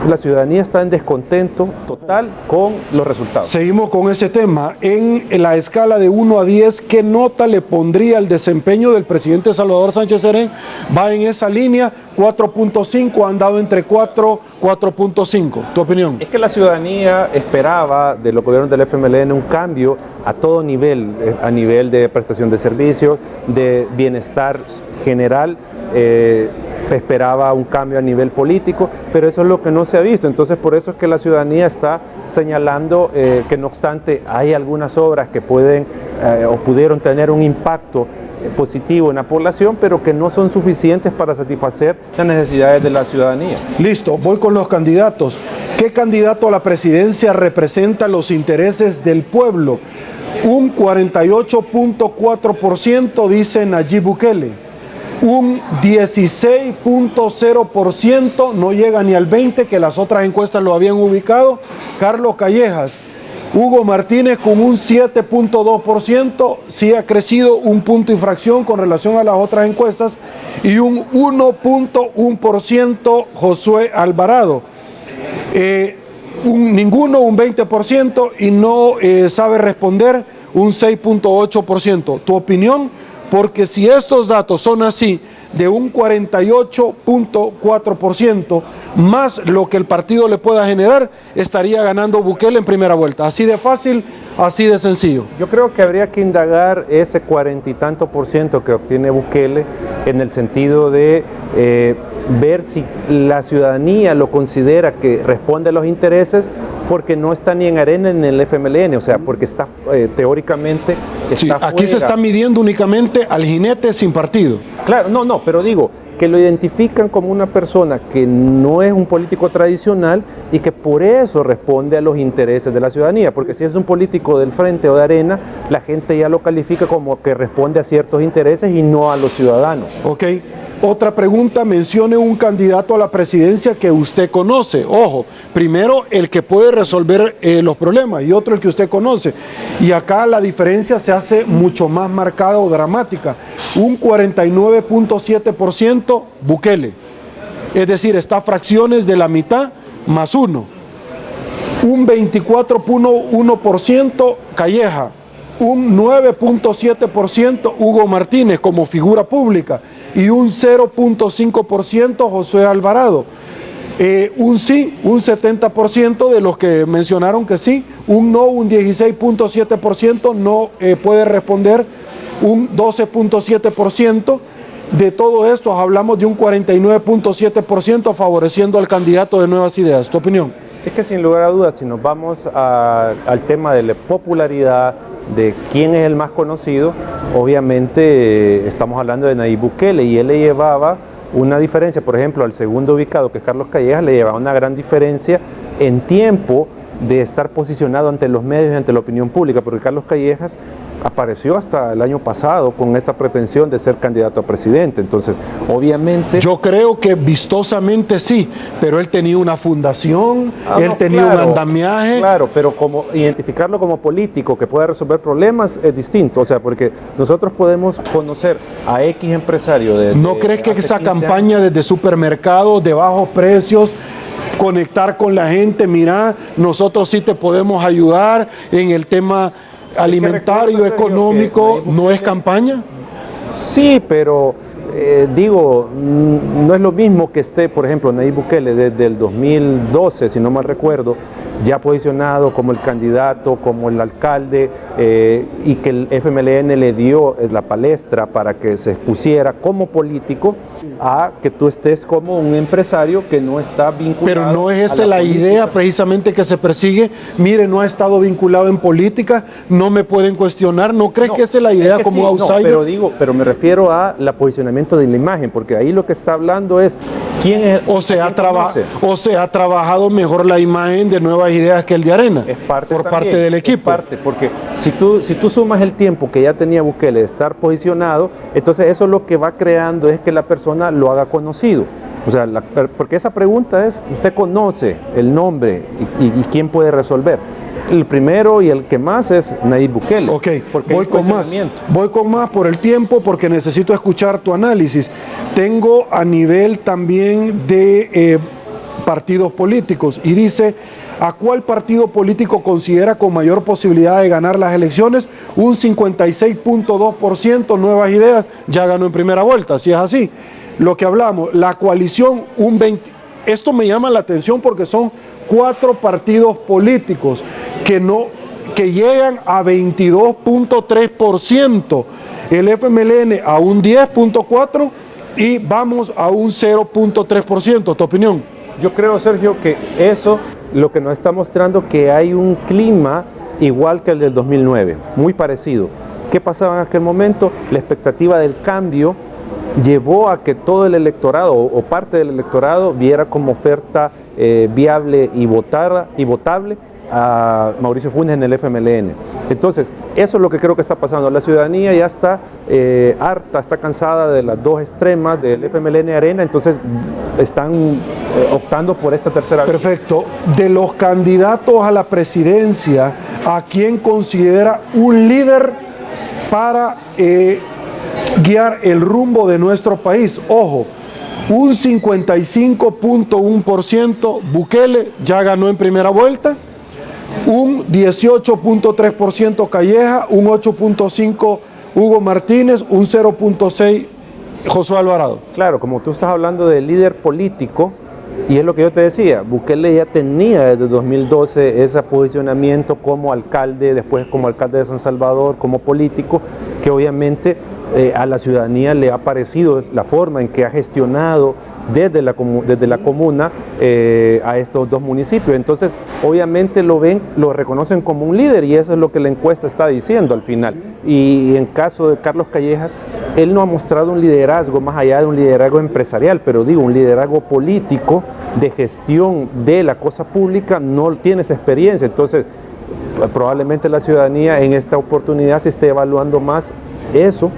la ciudadanía está en descontento total con los resultados. Seguimos con ese tema. En la escala de 1 a 10, ¿qué nota le pondría el desempeño del presidente Salvador Sánchez Serén? Va en esa línea, 4.5, han dado entre 4, 4.5. ¿Tu opinión? Es que la ciudadanía esperaba de los gobiernos del FMLN un cambio a todo nivel, a nivel de prestación de servicios, de bienestar general. Esperaba un cambio a nivel político, pero eso es lo que no se ha visto. Entonces, por eso es que la ciudadanía está señalando que no obstante hay algunas obras que pueden o pudieron tener un impacto positivo en la población, pero que no son suficientes para satisfacer las necesidades de la ciudadanía. Listo, voy con los candidatos. ¿Qué candidato a la presidencia representa los intereses del pueblo? Un 48.4% dice Nayib Bukele. Un 16.0%, no llega ni al 20%, que las otras encuestas lo habían ubicado, Carlos Callejas. Hugo Martínez con un 7.2%, sí ha crecido un punto y fracción con relación a las otras encuestas, y un 1.1% Josué Alvarado. Ninguno, un 20%, y no sabe responder, un 6.8%. ¿Tu opinión? Porque si estos datos son así, de un 48.4%, más lo que el partido le pueda generar, estaría ganando Bukele en primera vuelta. Así de fácil, así de sencillo. Yo creo que habría que indagar ese 40 y tanto % que obtiene Bukele en el sentido de ver si la ciudadanía lo considera que responde a los intereses, porque no está ni en arena ni en el FMLN, o sea, porque está teóricamente está aquí fuera. Se está midiendo únicamente al jinete sin partido. Claro, no, pero digo que lo identifican como una persona que no es un político tradicional y que por eso responde a los intereses de la ciudadanía, porque si es un político del Frente o de Arena, la gente ya lo califica como que responde a ciertos intereses y no a los ciudadanos. Ok. Otra pregunta, mencione un candidato a la presidencia que usted conoce. Ojo, primero el que puede resolver los problemas y otro el que usted conoce. Y acá la diferencia se hace mucho más marcada o dramática. Un 49.7% Bukele. Es decir, está a fracciones de la mitad más uno. Un 24.1% Calleja. Un 9.7% Hugo Martínez como figura pública y un 0.5% Josué Alvarado. Un sí, un 70% de los que mencionaron que sí, un no, un 16.7% no puede responder, un 12.7%. De todo esto hablamos de un 49.7% favoreciendo al candidato de Nuevas Ideas. ¿Tu opinión? Es que sin lugar a dudas, si nos vamos al tema de la popularidad, de quién es el más conocido, obviamente estamos hablando de Nayib Bukele, y él le llevaba una diferencia, por ejemplo, al segundo ubicado, que es Carlos Callejas, le llevaba una gran diferencia en tiempo de estar posicionado ante los medios y ante la opinión pública, porque Carlos Callejas apareció hasta el año pasado con esta pretensión de ser candidato a presidente. Entonces, obviamente... Yo creo que vistosamente sí, pero él tenía una fundación, él tenía claro, un andamiaje. Claro, pero como identificarlo como político que pueda resolver problemas es distinto. O sea, porque nosotros podemos conocer a X empresario de... ¿No crees que esa campaña desde supermercados de bajos precios, conectar con la gente, mira, nosotros sí te podemos ayudar en el tema alimentario, económico, ¿no es campaña? Sí, pero digo, no es lo mismo que esté, por ejemplo, Nayib Bukele desde el 2012, si no mal recuerdo, ya posicionado como el candidato, como el alcalde, y que el FMLN le dio la palestra para que se expusiera como político, a que tú estés como un empresario que no está vinculado. Pero no es esa la idea precisamente que se persigue. Mire, no ha estado vinculado en política, no me pueden cuestionar. ¿No crees que esa es la idea como outsider? No, pero me refiero a la posicionamiento de la imagen, porque ahí lo que está hablando es quién es. O se ha trabajado mejor la imagen de Nuevas Ideas que el de Arena, por parte del equipo. Porque si tú sumas el tiempo que ya tenía Bukele de estar posicionado, entonces eso lo que va creando es que la persona lo haga conocido. O sea, porque esa pregunta es, ¿usted conoce el nombre y quién puede resolver? El primero y el que más es Nayib Bukele. Ok, voy con más por el tiempo, porque necesito escuchar tu análisis. Tengo a nivel también de partidos políticos, y dice: ¿a cuál partido político considera con mayor posibilidad de ganar las elecciones? Un 56.2%, Nuevas Ideas, ya ganó en primera vuelta, si es así. Lo que hablamos, la coalición, un 20%. Esto me llama la atención porque son 4 partidos políticos que llegan a 22.3%. El FMLN a un 10.4% y vamos a un 0.3%. ¿Tu opinión? Yo creo, Sergio, que eso lo que nos está mostrando que hay un clima igual que el del 2009, muy parecido. ¿Qué pasaba en aquel momento? La expectativa del cambio llevó a que todo el electorado o parte del electorado viera como oferta viable y votable a Mauricio Funes en el FMLN. Entonces, eso es lo que creo que está pasando. La ciudadanía ya está harta, está cansada de las dos extremas, del FMLN y Arena, entonces están optando por esta tercera. Perfecto. De los candidatos a la presidencia, ¿a quién considera un líder para guiar el rumbo de nuestro país? Ojo, un 55.1% Bukele, ya ganó en primera vuelta. Un 18.3% Calleja, un 8.5% Hugo Martínez, un 0.6% Josué Alvarado. Claro, como tú estás hablando de líder político, y es lo que yo te decía, Bukele ya tenía desde 2012 ese posicionamiento como alcalde, después como alcalde de San Salvador, como político, que obviamente a la ciudadanía le ha parecido la forma en que ha gestionado desde la comuna a estos dos municipios. Entonces, obviamente lo reconocen como un líder, y eso es lo que la encuesta está diciendo al final. Y en caso de Carlos Callejas, él no ha mostrado un liderazgo más allá de un liderazgo empresarial, pero digo, un liderazgo político de gestión de la cosa pública, no tiene esa experiencia. Entonces, probablemente la ciudadanía en esta oportunidad se esté evaluando más eso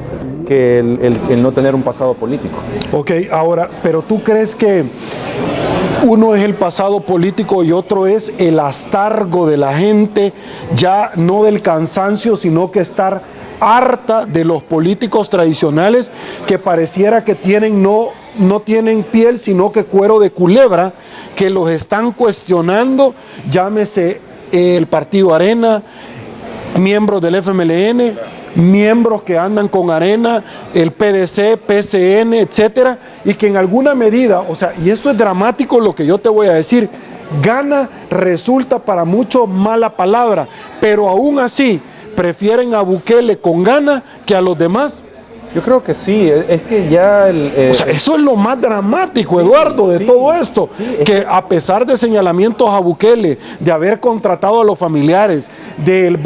que el no tener un pasado político. Ok, ahora, pero ¿tú crees que uno es el pasado político y otro es el hastargo de la gente, ya no del cansancio, sino que estar harta de los políticos tradicionales que pareciera que no tienen piel, sino que cuero de culebra, que los están cuestionando, llámese el Partido Arena, miembros del FMLN, miembros que andan con Arena, el PDC, PCN, etcétera, y que en alguna medida, o sea, y esto es dramático lo que yo te voy a decir, gana resulta para muchos mala palabra, pero aún así prefieren a Bukele con gana que a los demás. Yo creo que sí, es que ya o sea, eso es lo más dramático, Eduardo, de todo esto, que a pesar de señalamientos a Bukele, de haber contratado a los familiares, del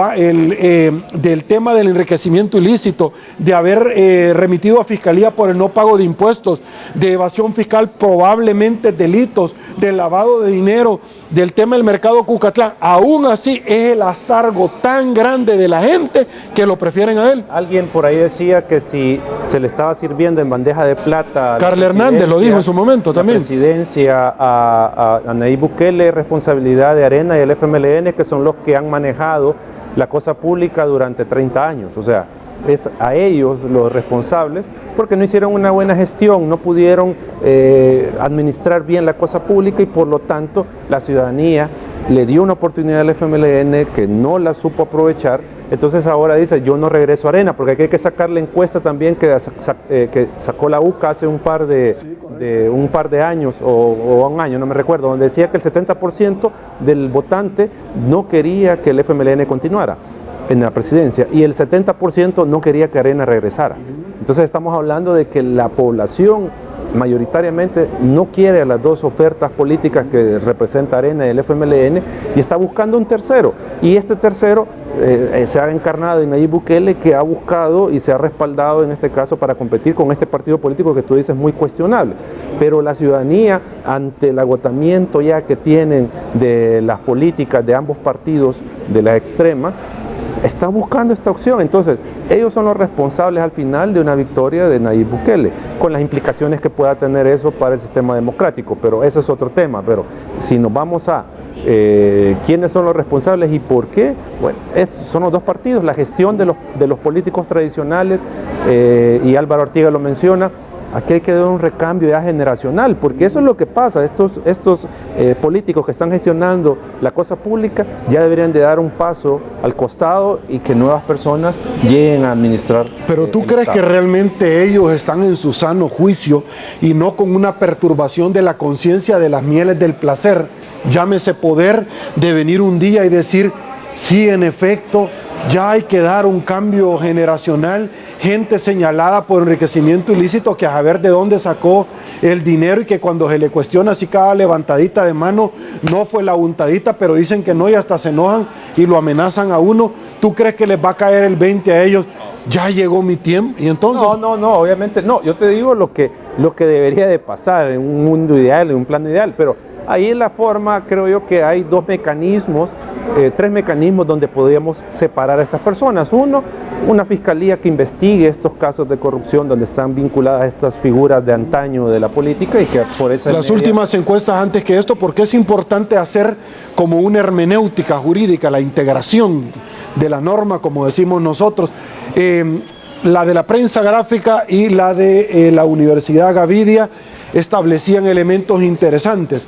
tema del enriquecimiento ilícito, de haber remitido a Fiscalía por el no pago de impuestos, de evasión fiscal, probablemente delitos, de lavado de dinero, del tema del mercado Cucatlán, aún así es el hastargo tan grande de la gente que lo prefieren a él. Alguien por ahí decía que si se le estaba sirviendo en bandeja de plata. Carla Hernández lo dijo en su momento también. La presidencia a Nayib Bukele, responsabilidad de Arena y el FMLN, que son los que han manejado la cosa pública durante 30 años. O sea, es a ellos los responsables porque no hicieron una buena gestión, no pudieron administrar bien la cosa pública y por lo tanto la ciudadanía le dio una oportunidad al FMLN que no la supo aprovechar. Entonces ahora dice, yo no regreso a Arena, porque aquí hay que sacar la encuesta también que sacó la UCA hace un par de años, o un año, no me recuerdo, donde decía que el 70% del votante no quería que el FMLN continuara en la presidencia y el 70% no quería que Arena regresara. Entonces estamos hablando de que la población mayoritariamente no quiere a las dos ofertas políticas que representa Arena y el FMLN y está buscando un tercero. Y este tercero se ha encarnado en Nayib Bukele, que ha buscado y se ha respaldado en este caso para competir con este partido político que tú dices muy cuestionable. Pero la ciudadanía, ante el agotamiento ya que tienen de las políticas de ambos partidos de la extrema, está buscando esta opción. Entonces, ellos son los responsables al final de una victoria de Nayib Bukele, con las implicaciones que pueda tener eso para el sistema democrático, pero ese es otro tema. Pero si nos vamos a quiénes son los responsables y por qué, bueno, son los dos partidos, la gestión de los políticos tradicionales, y Álvaro Artiga lo menciona. Aquí hay que dar un recambio ya generacional, porque eso es lo que pasa. Estos políticos que están gestionando la cosa pública ya deberían de dar un paso al costado y que nuevas personas lleguen a administrar. Pero ¿tú crees que realmente ellos están en su sano juicio y no con una perturbación de la conciencia de las mieles del placer? Llámese poder de venir un día y decir, sí, en efecto, ya hay que dar un cambio generacional, gente señalada por enriquecimiento ilícito que a ver de dónde sacó el dinero y que cuando se le cuestiona si cada levantadita de mano no fue la untadita, pero dicen que no y hasta se enojan y lo amenazan a uno. ¿Tú crees que les va a caer el 20 a ellos? Ya llegó mi tiempo y entonces... No, obviamente no. Yo te digo lo que debería de pasar en un mundo ideal, en un plano ideal, pero ahí en la forma creo yo que hay tres mecanismos donde podríamos separar a estas personas. Uno, una fiscalía que investigue estos casos de corrupción donde están vinculadas estas figuras de antaño de la política y que por esa las últimas encuestas antes que esto, porque es importante hacer como una hermenéutica jurídica, la integración de la norma, como decimos nosotros. La de la prensa gráfica y la de la Universidad Gavidia establecían elementos interesantes.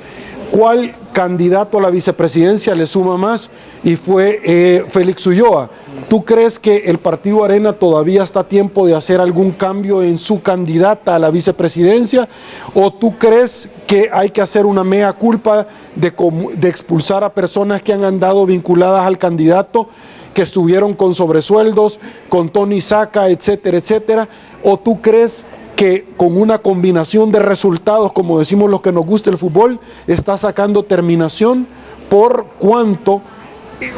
¿Cuál candidato a la vicepresidencia le suma más? Y fue Félix Ulloa. ¿Tú crees que el Partido Arena todavía está a tiempo de hacer algún cambio en su candidata a la vicepresidencia? ¿O tú crees que hay que hacer una mea culpa de expulsar a personas que han andado vinculadas al candidato, que estuvieron con sobresueldos, con Tony Saca, etcétera, etcétera? ¿O tú crees que con una combinación de resultados, como decimos los que nos gusta el fútbol, está sacando terminación por cuánto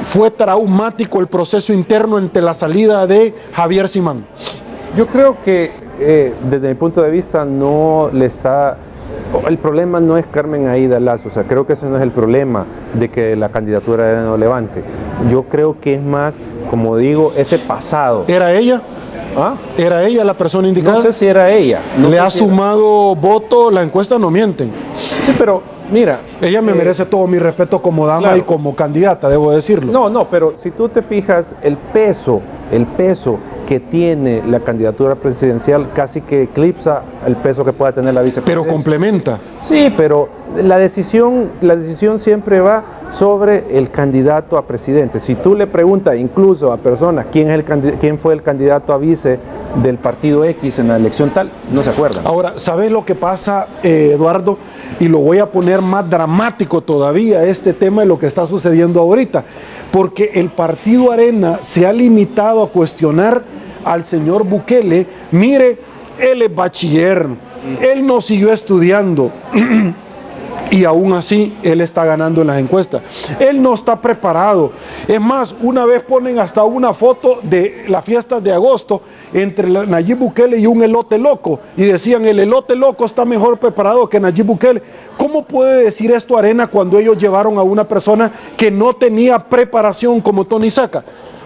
fue traumático el proceso interno entre la salida de Javier Simán? Yo creo que desde mi punto de vista el problema no es Carmen Aída Lazo, o sea, creo que ese no es el problema de que la candidatura no levante. Yo creo que es más, como digo, ese pasado. ¿Era ella? ¿Ah? ¿Era ella la persona indicada? No sé si era ella. ¿Le ha sumado voto? La encuesta no mienten. Sí, pero mira... Ella me merece todo mi respeto como dama, claro, y como candidata, debo decirlo. No, pero si tú te fijas, el peso que tiene la candidatura presidencial casi que eclipsa el peso que pueda tener la vicepresidencia. Pero complementa. Sí, pero la decisión siempre va sobre el candidato a presidente. Si tú le preguntas incluso a personas quién fue el candidato a vice del partido X en la elección tal, no se acuerdan. Ahora, ¿sabes lo que pasa, Eduardo? Y lo voy a poner más dramático todavía, este tema de lo que está sucediendo ahorita, porque el Partido Arena se ha limitado a cuestionar al señor Bukele, mire, él es bachiller, él no siguió estudiando. Y aún así, él está ganando en las encuestas. Él no está preparado. Es más, una vez ponen hasta una foto de las fiestas de agosto entre Nayib Bukele y un elote loco. Y decían, el elote loco está mejor preparado que Nayib Bukele. ¿Cómo puede decir esto Arena cuando ellos llevaron a una persona que no tenía preparación como Tony Saca?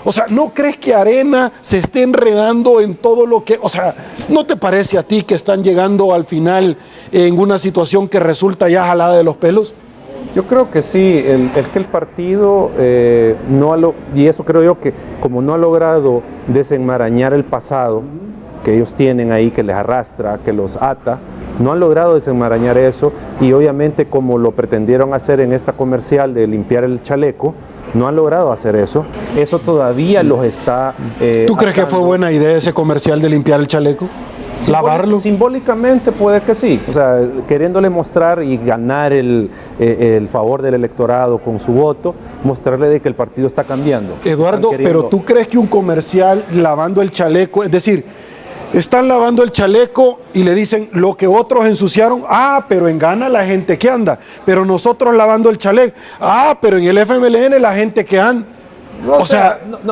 O sea, ¿no crees que Arena se esté enredando en todo lo que... O sea, ¿no te parece a ti que están llegando al final en una situación que resulta ya jalada de los pelos? Yo creo que sí, es que el partido y eso creo yo que como no ha logrado desenmarañar el pasado que ellos tienen ahí, que les arrastra, que los ata, no han logrado desenmarañar eso y obviamente como lo pretendieron hacer en esta comercial de limpiar el chaleco, no han logrado hacer eso. Eso todavía los está... ¿Tú crees que fue buena idea ese comercial de limpiar el chaleco? ¿Lavarlo? Simbólicamente puede que sí. O sea, queriéndole mostrar y ganar el favor del electorado con su voto, mostrarle de que el partido está cambiando. Eduardo, pero ¿tú crees que un comercial lavando el chaleco, es decir, están lavando el chaleco y le dicen lo que otros ensuciaron, pero en Ghana la gente que anda, pero nosotros lavando el chaleco, pero en el FMLN la gente que anda.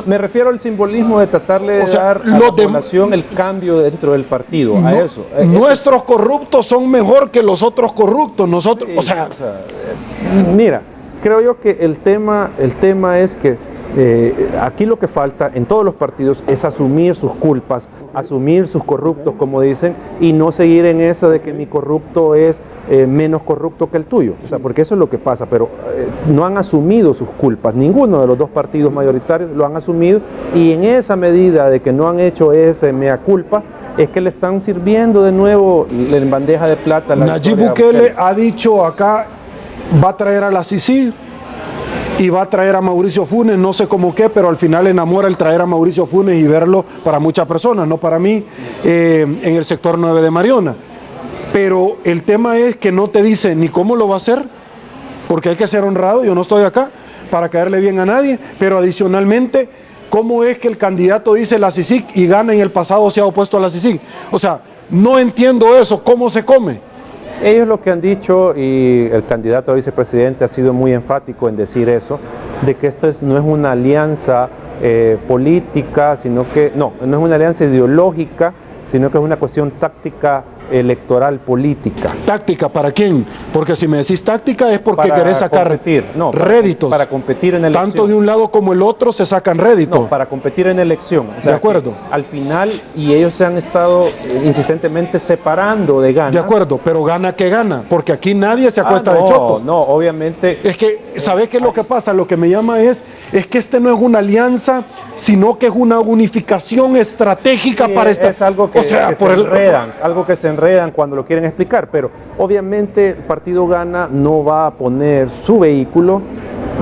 Me refiero al simbolismo de tratarle de dar a la población el cambio dentro del partido, a eso. Nuestros corruptos son mejor que los otros corruptos, nosotros, mira, creo yo que el tema es que aquí lo que falta en todos los partidos es asumir sus culpas, asumir sus corruptos, como dicen, y no seguir en esa de que mi corrupto es menos corrupto que el tuyo. O sea, porque eso es lo que pasa, pero no han asumido sus culpas. Ninguno de los dos partidos mayoritarios lo han asumido y en esa medida de que no han hecho ese mea culpa, es que le están sirviendo de nuevo en bandeja de plata. Nayib Bukele ha dicho acá, va a traer a la Sisi y va a traer a Mauricio Funes, no sé cómo qué, pero al final enamora el traer a Mauricio Funes y verlo para muchas personas, no para mí, en el sector 9 de Mariona. Pero el tema es que no te dice ni cómo lo va a hacer, porque hay que ser honrado, yo no estoy acá para caerle bien a nadie, pero adicionalmente, ¿cómo es que el candidato dice la CICIG y Gana en el pasado se ha opuesto a la CICIG? O sea, no entiendo eso, ¿cómo se come? Ellos lo que han dicho, y el candidato a vicepresidente ha sido muy enfático en decir eso, de que esto no es una alianza política, sino que, no es una alianza ideológica, sino que es una cuestión táctica electoral política. ¿Táctica para quién? Porque si me decís táctica es porque querés sacar réditos. Para competir en elección. Tanto de un lado como el otro se sacan réditos. No, para competir en elección. O sea, de acuerdo. Al final, y ellos se han estado insistentemente separando de Gana. De acuerdo, pero Gana que gana, porque aquí nadie se acuesta de choto. No, obviamente. Es que, ¿sabés qué es lo que pasa? Lo que me llama es que este no es una alianza, sino que es una unificación estratégica para esta... Es algo que, algo que se enredan cuando lo quieren explicar, pero obviamente el partido Gana no va a poner su vehículo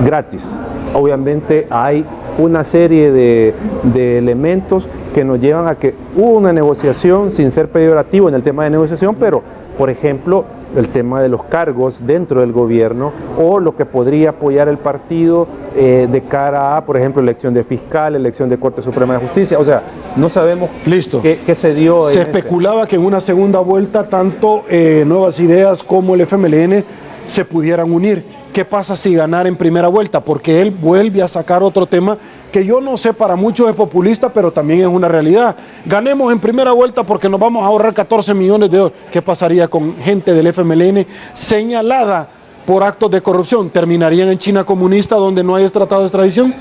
gratis. Obviamente hay una serie de elementos que nos llevan a que hubo una negociación, sin ser peyorativo en el tema de negociación, pero por ejemplo el tema de los cargos dentro del gobierno o lo que podría apoyar el partido de cara a, por ejemplo, elección de fiscal, elección de Corte Suprema de Justicia. O sea, no sabemos qué se dio. Se especulaba que en una segunda vuelta tanto Nuevas Ideas como el FMLN se pudieran unir. ¿Qué pasa si ganar en primera vuelta? Porque él vuelve a sacar otro tema que yo no sé, para muchos es populista, pero también es una realidad. Ganemos en primera vuelta porque nos vamos a ahorrar 14 millones de dólares. ¿Qué pasaría con gente del FMLN señalada por actos de corrupción? ¿Terminarían en China comunista donde no hay tratado de extradición?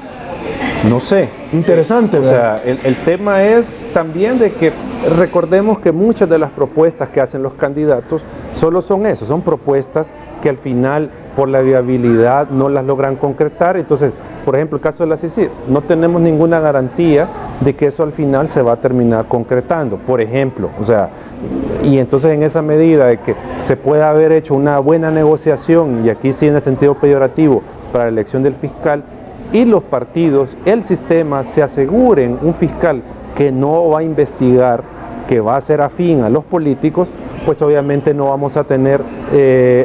No sé. Interesante, ¿verdad? O sea, el tema es también de que recordemos que muchas de las propuestas que hacen los candidatos solo son eso, son propuestas que al final por la viabilidad no las logran concretar. Entonces, por ejemplo, el caso de la CICIG, no tenemos ninguna garantía de que eso al final se va a terminar concretando, por ejemplo. O sea, y entonces en esa medida de que se pueda haber hecho una buena negociación, y aquí sí en el sentido peyorativo, para la elección del fiscal, y los partidos, el sistema, se aseguren un fiscal que no va a investigar, que va a ser afín a los políticos, pues obviamente no vamos a tener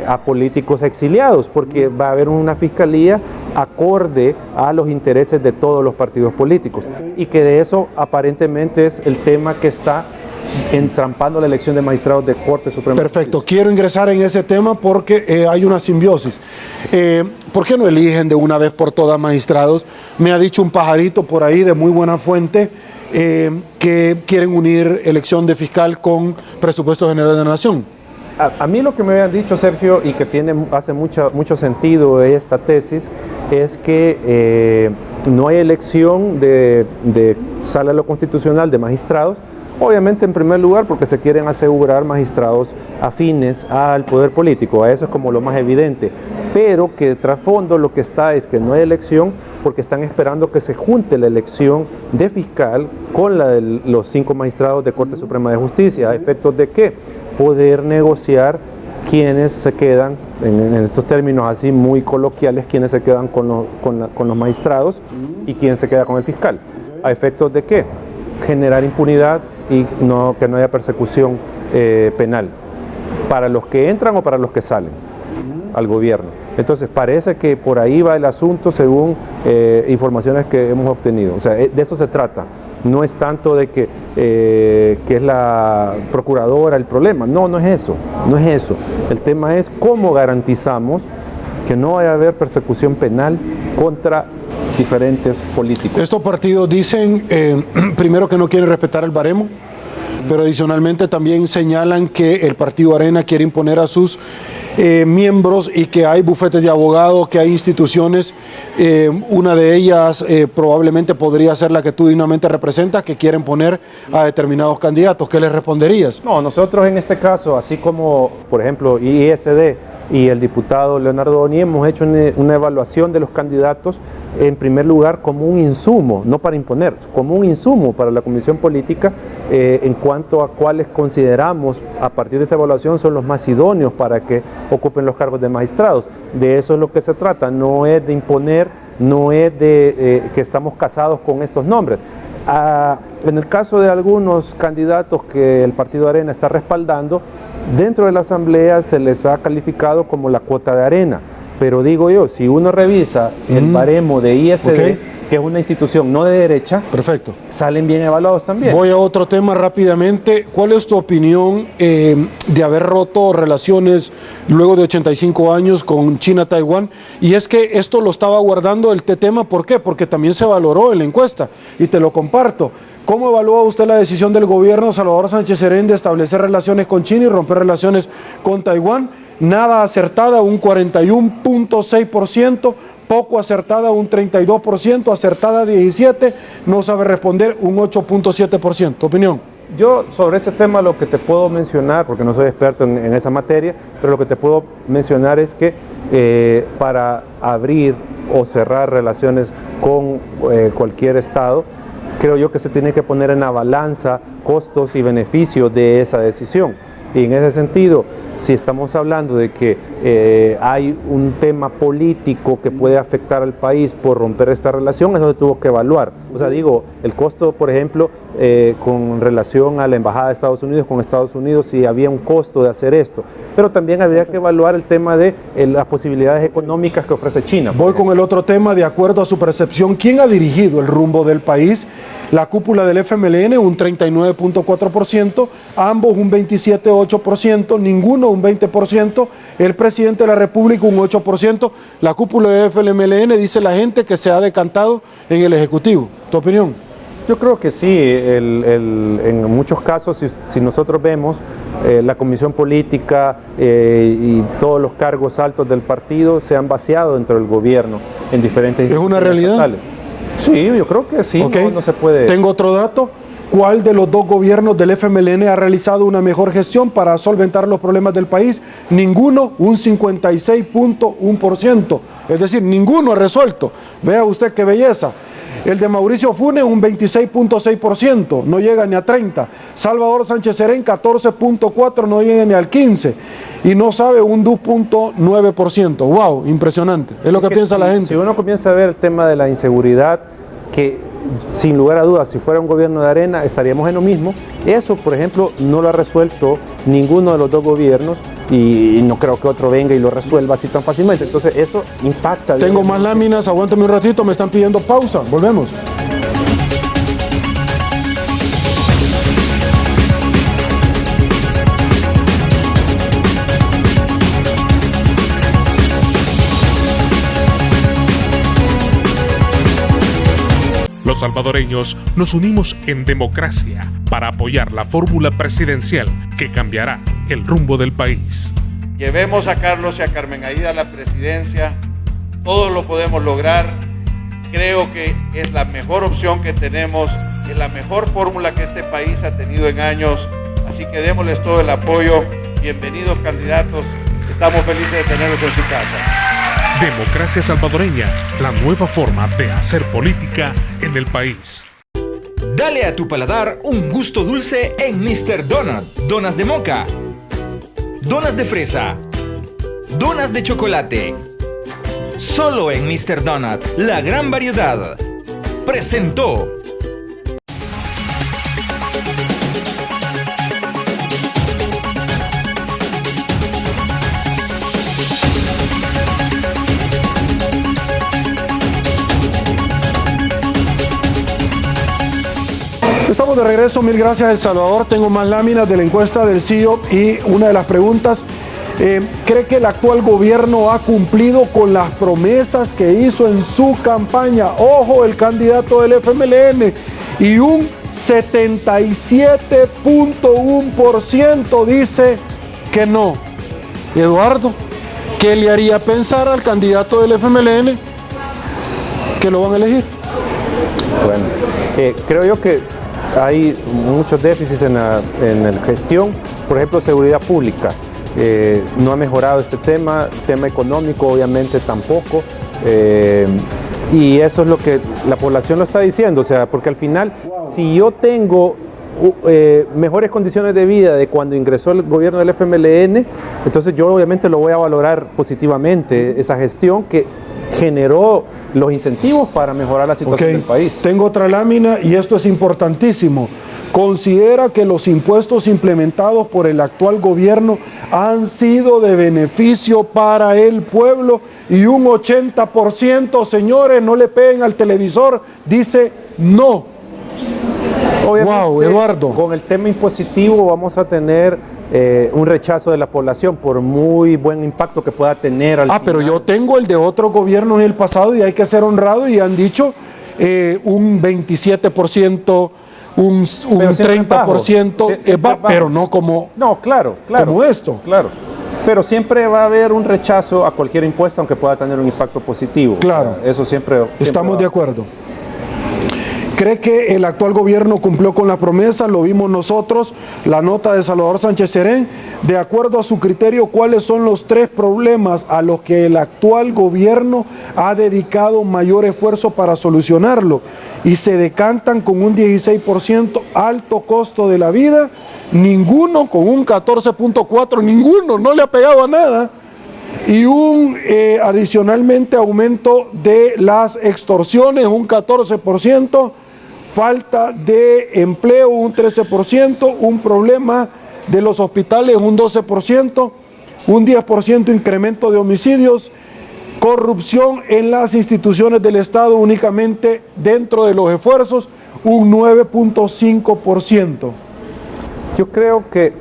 a políticos exiliados, porque va a haber una fiscalía acorde a los intereses de todos los partidos políticos, y que de eso aparentemente es el tema que está entrampando la elección de magistrados de Corte Suprema. Perfecto, quiero ingresar en ese tema porque hay una simbiosis. ¿Por qué no eligen de una vez por todas magistrados? Me ha dicho un pajarito por ahí de muy buena fuente que quieren unir elección de fiscal con presupuesto general de la nación. A mí lo que me habían dicho, Sergio, y que hace mucho sentido esta tesis, es que no hay elección de sala de lo constitucional de magistrados, obviamente en primer lugar porque se quieren asegurar magistrados afines al poder político, a eso es como lo más evidente, pero que de trasfondo lo que está es que no hay elección porque están esperando que se junte la elección de fiscal con la de los 5 magistrados de Corte Suprema de Justicia, a efectos de qué, poder negociar quienes se quedan, en estos términos así muy coloquiales, quienes se quedan con los magistrados y quién se queda con el fiscal, a efectos de qué, generar impunidad y que no haya persecución penal para los que entran o para los que salen al gobierno. Entonces parece que por ahí va el asunto según informaciones que hemos obtenido. O sea, de eso se trata. No es tanto de que es la procuradora el problema. No, no es eso. No es eso. El tema es cómo garantizamos que no vaya a haber persecución penal contra diferentes políticos. Estos partidos dicen, primero, que no quieren respetar el baremo, pero adicionalmente también señalan que el Partido Arena quiere imponer a sus miembros y que hay bufetes de abogados, que hay instituciones, una de ellas probablemente podría ser la que tú dignamente representas, que quieren poner a determinados candidatos. ¿Qué les responderías? No, nosotros en este caso, así como por ejemplo ISD y el diputado Leonardo Doni, hemos hecho una evaluación de los candidatos en primer lugar como un insumo, no para imponer, como un insumo para la Comisión Política en cuanto a cuáles consideramos a partir de esa evaluación son los más idóneos para que ocupen los cargos de magistrados. De eso es lo que se trata, no es de imponer, no es de que estamos casados con estos nombres. En el caso de algunos candidatos que el Partido Arena está respaldando, dentro de la Asamblea se les ha calificado como la cuota de Arena. Pero digo yo, si uno revisa el baremo de ISD, que es una institución no de derecha, perfecto, salen bien evaluados también. Voy a otro tema rápidamente. ¿Cuál es tu opinión de haber roto relaciones luego de 85 años con China-Taiwán? Y es que esto lo estaba guardando el tema, ¿por qué? Porque también se valoró en la encuesta, y te lo comparto. ¿Cómo evalúa usted la decisión del gobierno Salvador Sánchez Serén de establecer relaciones con China y romper relaciones con Taiwán? Nada acertada, un 41.6%, poco acertada, un 32%, acertada 17%, no sabe responder, un 8.7%. ¿Tu opinión? Yo sobre ese tema lo que te puedo mencionar, porque no soy experto en esa materia, pero lo que te puedo mencionar es que para abrir o cerrar relaciones con cualquier estado, creo yo que se tiene que poner en la balanza costos y beneficios de esa decisión. Y en ese sentido, si estamos hablando de que hay un tema político que puede afectar al país por romper esta relación, eso se tuvo que evaluar. O sea, digo, el costo, por ejemplo, con relación a la Embajada de Estados Unidos, con Estados Unidos, si había un costo de hacer esto. Pero también habría que evaluar el tema de las posibilidades económicas que ofrece China. Voy con el otro tema, de acuerdo a su percepción, ¿quién ha dirigido el rumbo del país? La cúpula del FMLN, un 39.4%, ambos un 27.8%, ninguno un 20%, el presidente de la República un 8%, la cúpula del FMLN, dice la gente, que se ha decantado en el Ejecutivo. ¿Tu opinión? Yo creo que sí, en muchos casos, si nosotros vemos la comisión política y todos los cargos altos del partido se han vaciado dentro del gobierno en diferentes ¿Es una realidad? Estatales. Sí, yo creo que sí, okay. No se puede. Tengo otro dato. ¿Cuál de los dos gobiernos del FMLN ha realizado una mejor gestión para solventar los problemas del país? Ninguno, un 56.1%. Es decir, ninguno ha resuelto. Vea usted qué belleza. El de Mauricio Funes, un 26.6%, no llega ni a 30%. Salvador Sánchez Serén, 14.4%, no llega ni al 15%. Y no sabe, un 2.9%. ¡Wow! Impresionante. Es lo que piensa la gente. Si uno comienza a ver el tema de la inseguridad, que sin lugar a dudas, si fuera un gobierno de Arena, estaríamos en lo mismo. Eso, por ejemplo, no lo ha resuelto ninguno de los dos gobiernos y no creo que otro venga y lo resuelva así tan fácilmente. Entonces, eso impacta. Tengo más láminas, aguántame un ratito, me están pidiendo pausa. Volvemos. Los salvadoreños nos unimos en democracia para apoyar la fórmula presidencial que cambiará el rumbo del país. Llevemos a Carlos y a Carmen Aída a la presidencia, todos lo podemos lograr. Creo que es la mejor opción que tenemos, es la mejor fórmula que este país ha tenido en años, así que démosles todo el apoyo. Bienvenidos candidatos, estamos felices de tenerlos en su casa. Democracia salvadoreña, la nueva forma de hacer política en el país. Dale a tu paladar un gusto dulce en Mr. Donut. Donas de moca, donas de fresa, donas de chocolate. Solo en Mr. Donut, la gran variedad. Presentó. Estamos de regreso, mil gracias El Salvador. Tengo más láminas de la encuesta del CIO y una de las preguntas, ¿cree que el actual gobierno ha cumplido con las promesas que hizo en su campaña? Ojo, el candidato del FMLN, y un 77.1% dice que no. Eduardo, ¿qué le haría pensar al candidato del FMLN que lo van a elegir? Bueno, creo yo que hay muchos déficits en la gestión, por ejemplo, seguridad pública. No ha mejorado este tema económico obviamente tampoco, y eso es lo que la población lo está diciendo, o sea, porque al final, si yo tengo mejores condiciones de vida de cuando ingresó el gobierno del FMLN, entonces yo obviamente lo voy a valorar positivamente, esa gestión que generó los incentivos para mejorar la situación del país. Tengo otra lámina y esto es importantísimo. Considera que los impuestos implementados por el actual gobierno han sido de beneficio para el pueblo, y un 80%, señores, no le peguen al televisor, dice no. Obviamente, wow, Eduardo. Con el tema impositivo vamos a tener un rechazo de la población por muy buen impacto que pueda tener al final. Pero yo tengo el de otros gobiernos en el pasado y hay que ser honrado, y han dicho un 27%, un 30%, pero no como, claro, como esto. Claro. Pero siempre va a haber un rechazo a cualquier impuesto, aunque pueda tener un impacto positivo. Claro. Eso siempre estamos de acuerdo. ¿Cree que el actual gobierno cumplió con la promesa? Lo vimos nosotros, la nota de Salvador Sánchez Serén. De acuerdo a su criterio, ¿cuáles son los 3 problemas a los que el actual gobierno ha dedicado mayor esfuerzo para solucionarlo? Y se decantan con un 16%, alto costo de la vida, ninguno con un 14.4%, ninguno, no le ha pegado a nada. Y un adicionalmente aumento de las extorsiones, un 14%, falta de empleo, un 13%, un problema de los hospitales, un 12%, un 10% incremento de homicidios, corrupción en las instituciones del Estado únicamente dentro de los esfuerzos, un 9.5%. Yo creo que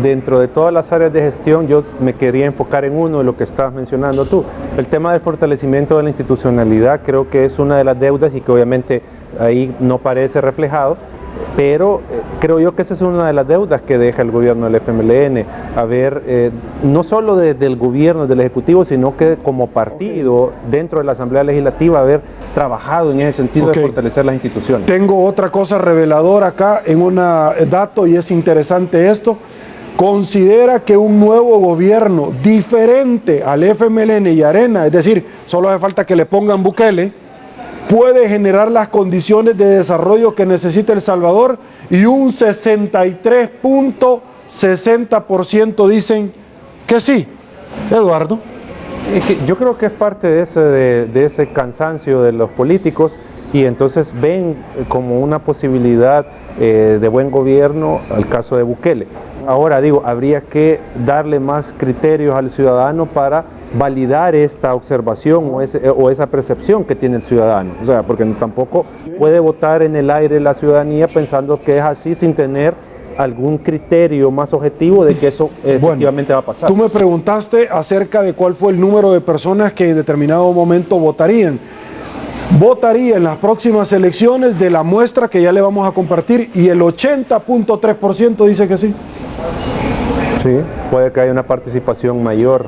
dentro de todas las áreas de gestión yo me quería enfocar en uno de lo que estabas mencionando tú. El tema del fortalecimiento de la institucionalidad creo que es una de las deudas y que obviamente ahí no parece reflejado, pero creo yo que esa es una de las deudas que deja el gobierno del FMLN, no solo desde el gobierno, del Ejecutivo, sino que como partido dentro de la Asamblea Legislativa haber trabajado en ese sentido de fortalecer las instituciones. Tengo otra cosa reveladora acá en un dato y es interesante esto. Considera que un nuevo gobierno diferente al FMLN y Arena, es decir, solo hace falta que le pongan Bukele, puede generar las condiciones de desarrollo que necesita El Salvador, y un 63.60% dicen que sí. Eduardo. Yo creo que es parte de ese cansancio de los políticos, y entonces ven como una posibilidad de buen gobierno al caso de Bukele. Ahora digo, habría que darle más criterios al ciudadano para validar esta observación o esa percepción que tiene el ciudadano. O sea, porque tampoco puede votar en el aire la ciudadanía pensando que es así sin tener algún criterio más objetivo de que eso efectivamente va a pasar. Tú me preguntaste acerca de cuál fue el número de personas que en determinado momento votarían. Votaría en las próximas elecciones de la muestra que ya le vamos a compartir y el 80.3% dice que sí. Sí, puede que haya una participación mayor.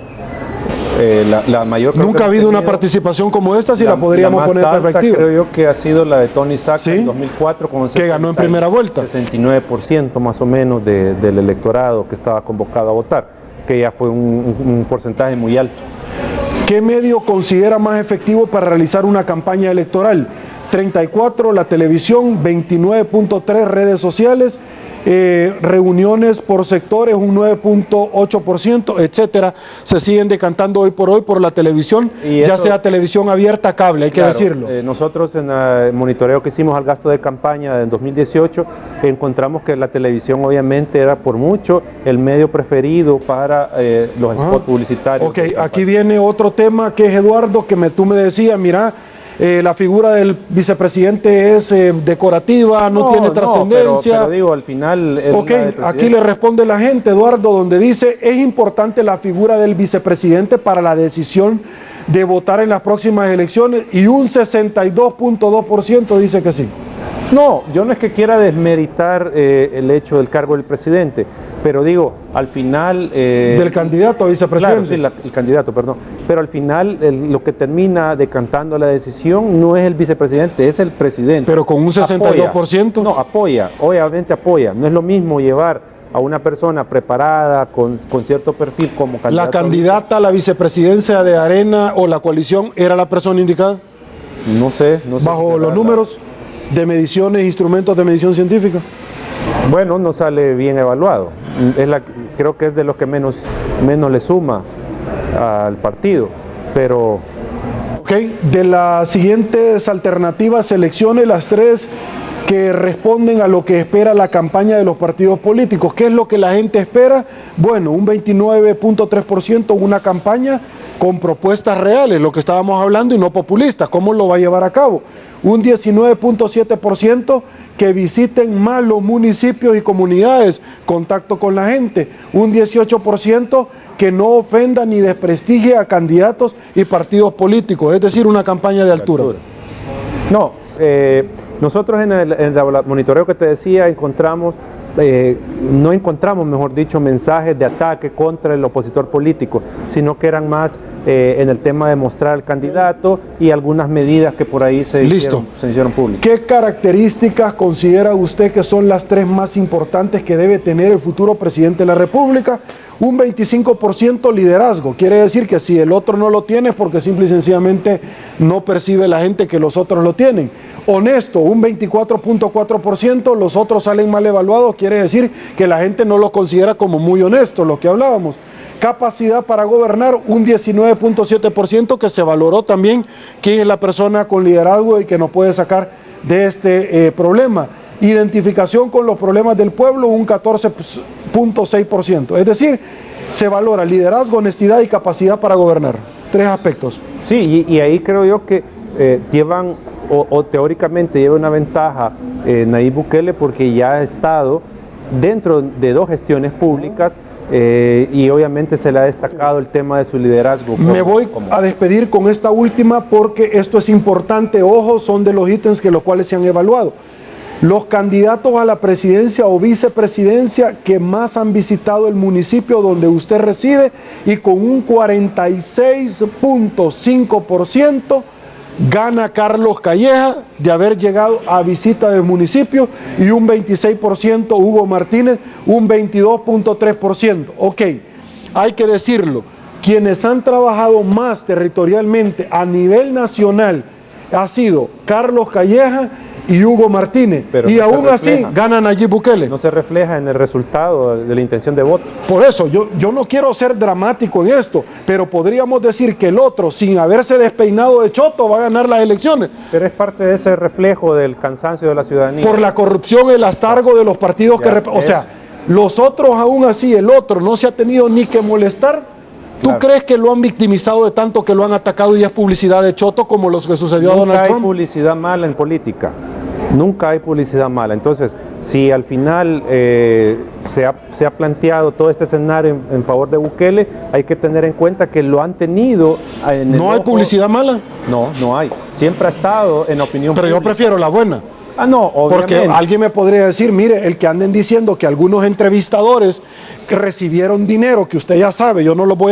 La mayor nunca ha habido una participación como esta, si la podríamos poner en perspectiva. Creo yo que ha sido la de Tony Saca en 2004, con que ganó en primera vuelta. 69% más o menos del electorado que estaba convocado a votar, que ya fue un porcentaje muy alto. ¿Qué medio considera más efectivo para realizar una campaña electoral? 34 la televisión, 29.3 redes sociales, reuniones por sectores un 9.8%, etcétera. Se siguen decantando hoy por hoy por la televisión, ya sea televisión abierta, cable, hay que decirlo. Nosotros en el monitoreo que hicimos al gasto de campaña en 2018 encontramos que la televisión obviamente era por mucho el medio preferido para los spots publicitarios. Ok, aquí viene otro tema que es, Eduardo, que tú me decías, mira, la figura del vicepresidente es decorativa, no tiene trascendencia. Pero digo, al final... Ok, aquí le responde la gente, Eduardo, donde dice, es importante la figura del vicepresidente para la decisión de votar en las próximas elecciones, y un 62.2% dice que sí. No, yo no es que quiera desmeritar el hecho del cargo del presidente, pero digo, al final... del candidato a vicepresidente. Claro, sí, el candidato, perdón. Pero al final lo que termina decantando la decisión no es el vicepresidente, es el presidente. Pero con un 62%. No, apoya, obviamente apoya. No es lo mismo llevar a una persona preparada, con cierto perfil como candidato. ¿La candidata a la vicepresidencia de Arena o la coalición era la persona indicada? No sé. ¿Bajo los números de mediciones, instrumentos de medición científica? Bueno, no sale bien evaluado. Creo que es de los que menos le suma al partido, pero... Ok, de las siguientes alternativas seleccione las tres que responden a lo que espera la campaña de los partidos políticos. ¿Qué es lo que la gente espera? Bueno, un 29.3% una campaña con propuestas reales, lo que estábamos hablando, y no populistas. ¿Cómo lo va a llevar a cabo? Un 19.7% que visiten más los municipios y comunidades, contacto con la gente. Un 18% que no ofenda ni desprestigie a candidatos y partidos políticos, es decir, una campaña de altura. No, nosotros en el monitoreo que te decía no encontramos, mejor dicho, mensajes de ataque contra el opositor político, sino que eran más en el tema de mostrar al candidato y algunas medidas que por ahí se hicieron públicas. ¿Qué características considera usted que son las tres más importantes que debe tener el futuro presidente de la República? Un 25% liderazgo, quiere decir que si el otro no lo tiene es porque simple y sencillamente no percibe la gente que los otros lo tienen. Honesto, un 24.4%, los otros salen mal evaluados, quiere decir que la gente no lo considera como muy honesto, lo que hablábamos. Capacidad para gobernar, un 19.7% que se valoró también quién es la persona con liderazgo y que nos puede sacar de este problema. Identificación con los problemas del pueblo, un 14.6%. Es decir, se valora liderazgo, honestidad y capacidad para gobernar. Tres aspectos. Sí, y ahí creo yo que llevan, o teóricamente lleva una ventaja Nayib Bukele, porque ya ha estado dentro de dos gestiones públicas y obviamente se le ha destacado el tema de su liderazgo. Me voy a despedir con esta última porque esto es importante. Ojo, son de los ítems que los cuales se han evaluado. Los candidatos a la presidencia o vicepresidencia que más han visitado el municipio donde usted reside, y con un 46.5% gana Carlos Calleja de haber llegado a visita del municipio, y un 26% Hugo Martínez, un 22.3%. Ok, hay que decirlo, quienes han trabajado más territorialmente a nivel nacional ha sido Carlos Calleja y Hugo Martínez. Pero y no aún se así refleja. gana Nayib Bukele. No se refleja en el resultado de la intención de voto. Por eso, yo no quiero ser dramático en esto, pero podríamos decir que el otro, sin haberse despeinado de choto, va a ganar las elecciones. Pero es parte de ese reflejo del cansancio de la ciudadanía. Por la corrupción, el astargo de los partidos Ya, o sea, los otros aún así, el otro no se ha tenido ni que molestar. ¿Tú crees que lo han victimizado de tanto que lo han atacado y es publicidad de choto como los que sucedió a Donald Nunca hay Trump? publicidad mala en política. Nunca hay publicidad mala. Entonces, si al final se ha planteado todo este escenario en favor de Bukele, hay que tener en cuenta que lo han tenido en el ¿No hay ojo. publicidad mala? No, no hay. Siempre ha estado en opinión Pero pública. yo prefiero la buena. Ah, no, obviamente. Porque alguien me podría decir, mire, el que anden diciendo que algunos entrevistadores que recibieron dinero, que usted ya sabe, yo no los voy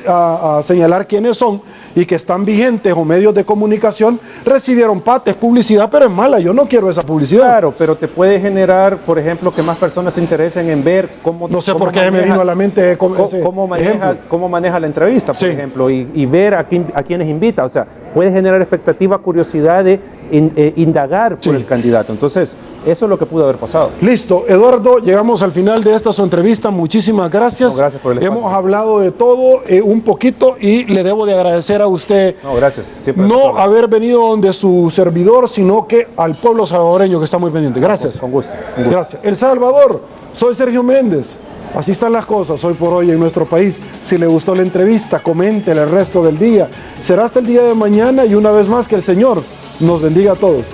a señalar quiénes son, y que están vigentes o medios de comunicación, recibieron pates, publicidad, pero es mala, yo no quiero esa publicidad. Claro, pero te puede generar, por ejemplo, que más personas se interesen en ver cómo... No sé cómo por qué me vino a la mente ese ejemplo. cómo maneja la entrevista, por ejemplo, y ver a quienes invita. O sea, puede generar expectativa, curiosidad de indagar por el candidato. Entonces, eso es lo que pudo haber pasado. Listo, Eduardo, llegamos al final de esta su entrevista. Muchísimas gracias. No, gracias por el espacio. Hemos hablado de todo un poquito y le debo de agradecer a usted No, gracias. Siempre no haber venido donde su servidor, sino que al pueblo salvadoreño que está muy pendiente. Gracias. Con gusto. Gracias. El Salvador, soy Sergio Méndez. Así están las cosas hoy por hoy en nuestro país. Si le gustó la entrevista, coméntele el resto del día. Será hasta el día de mañana y una vez más que el Señor nos bendiga a todos.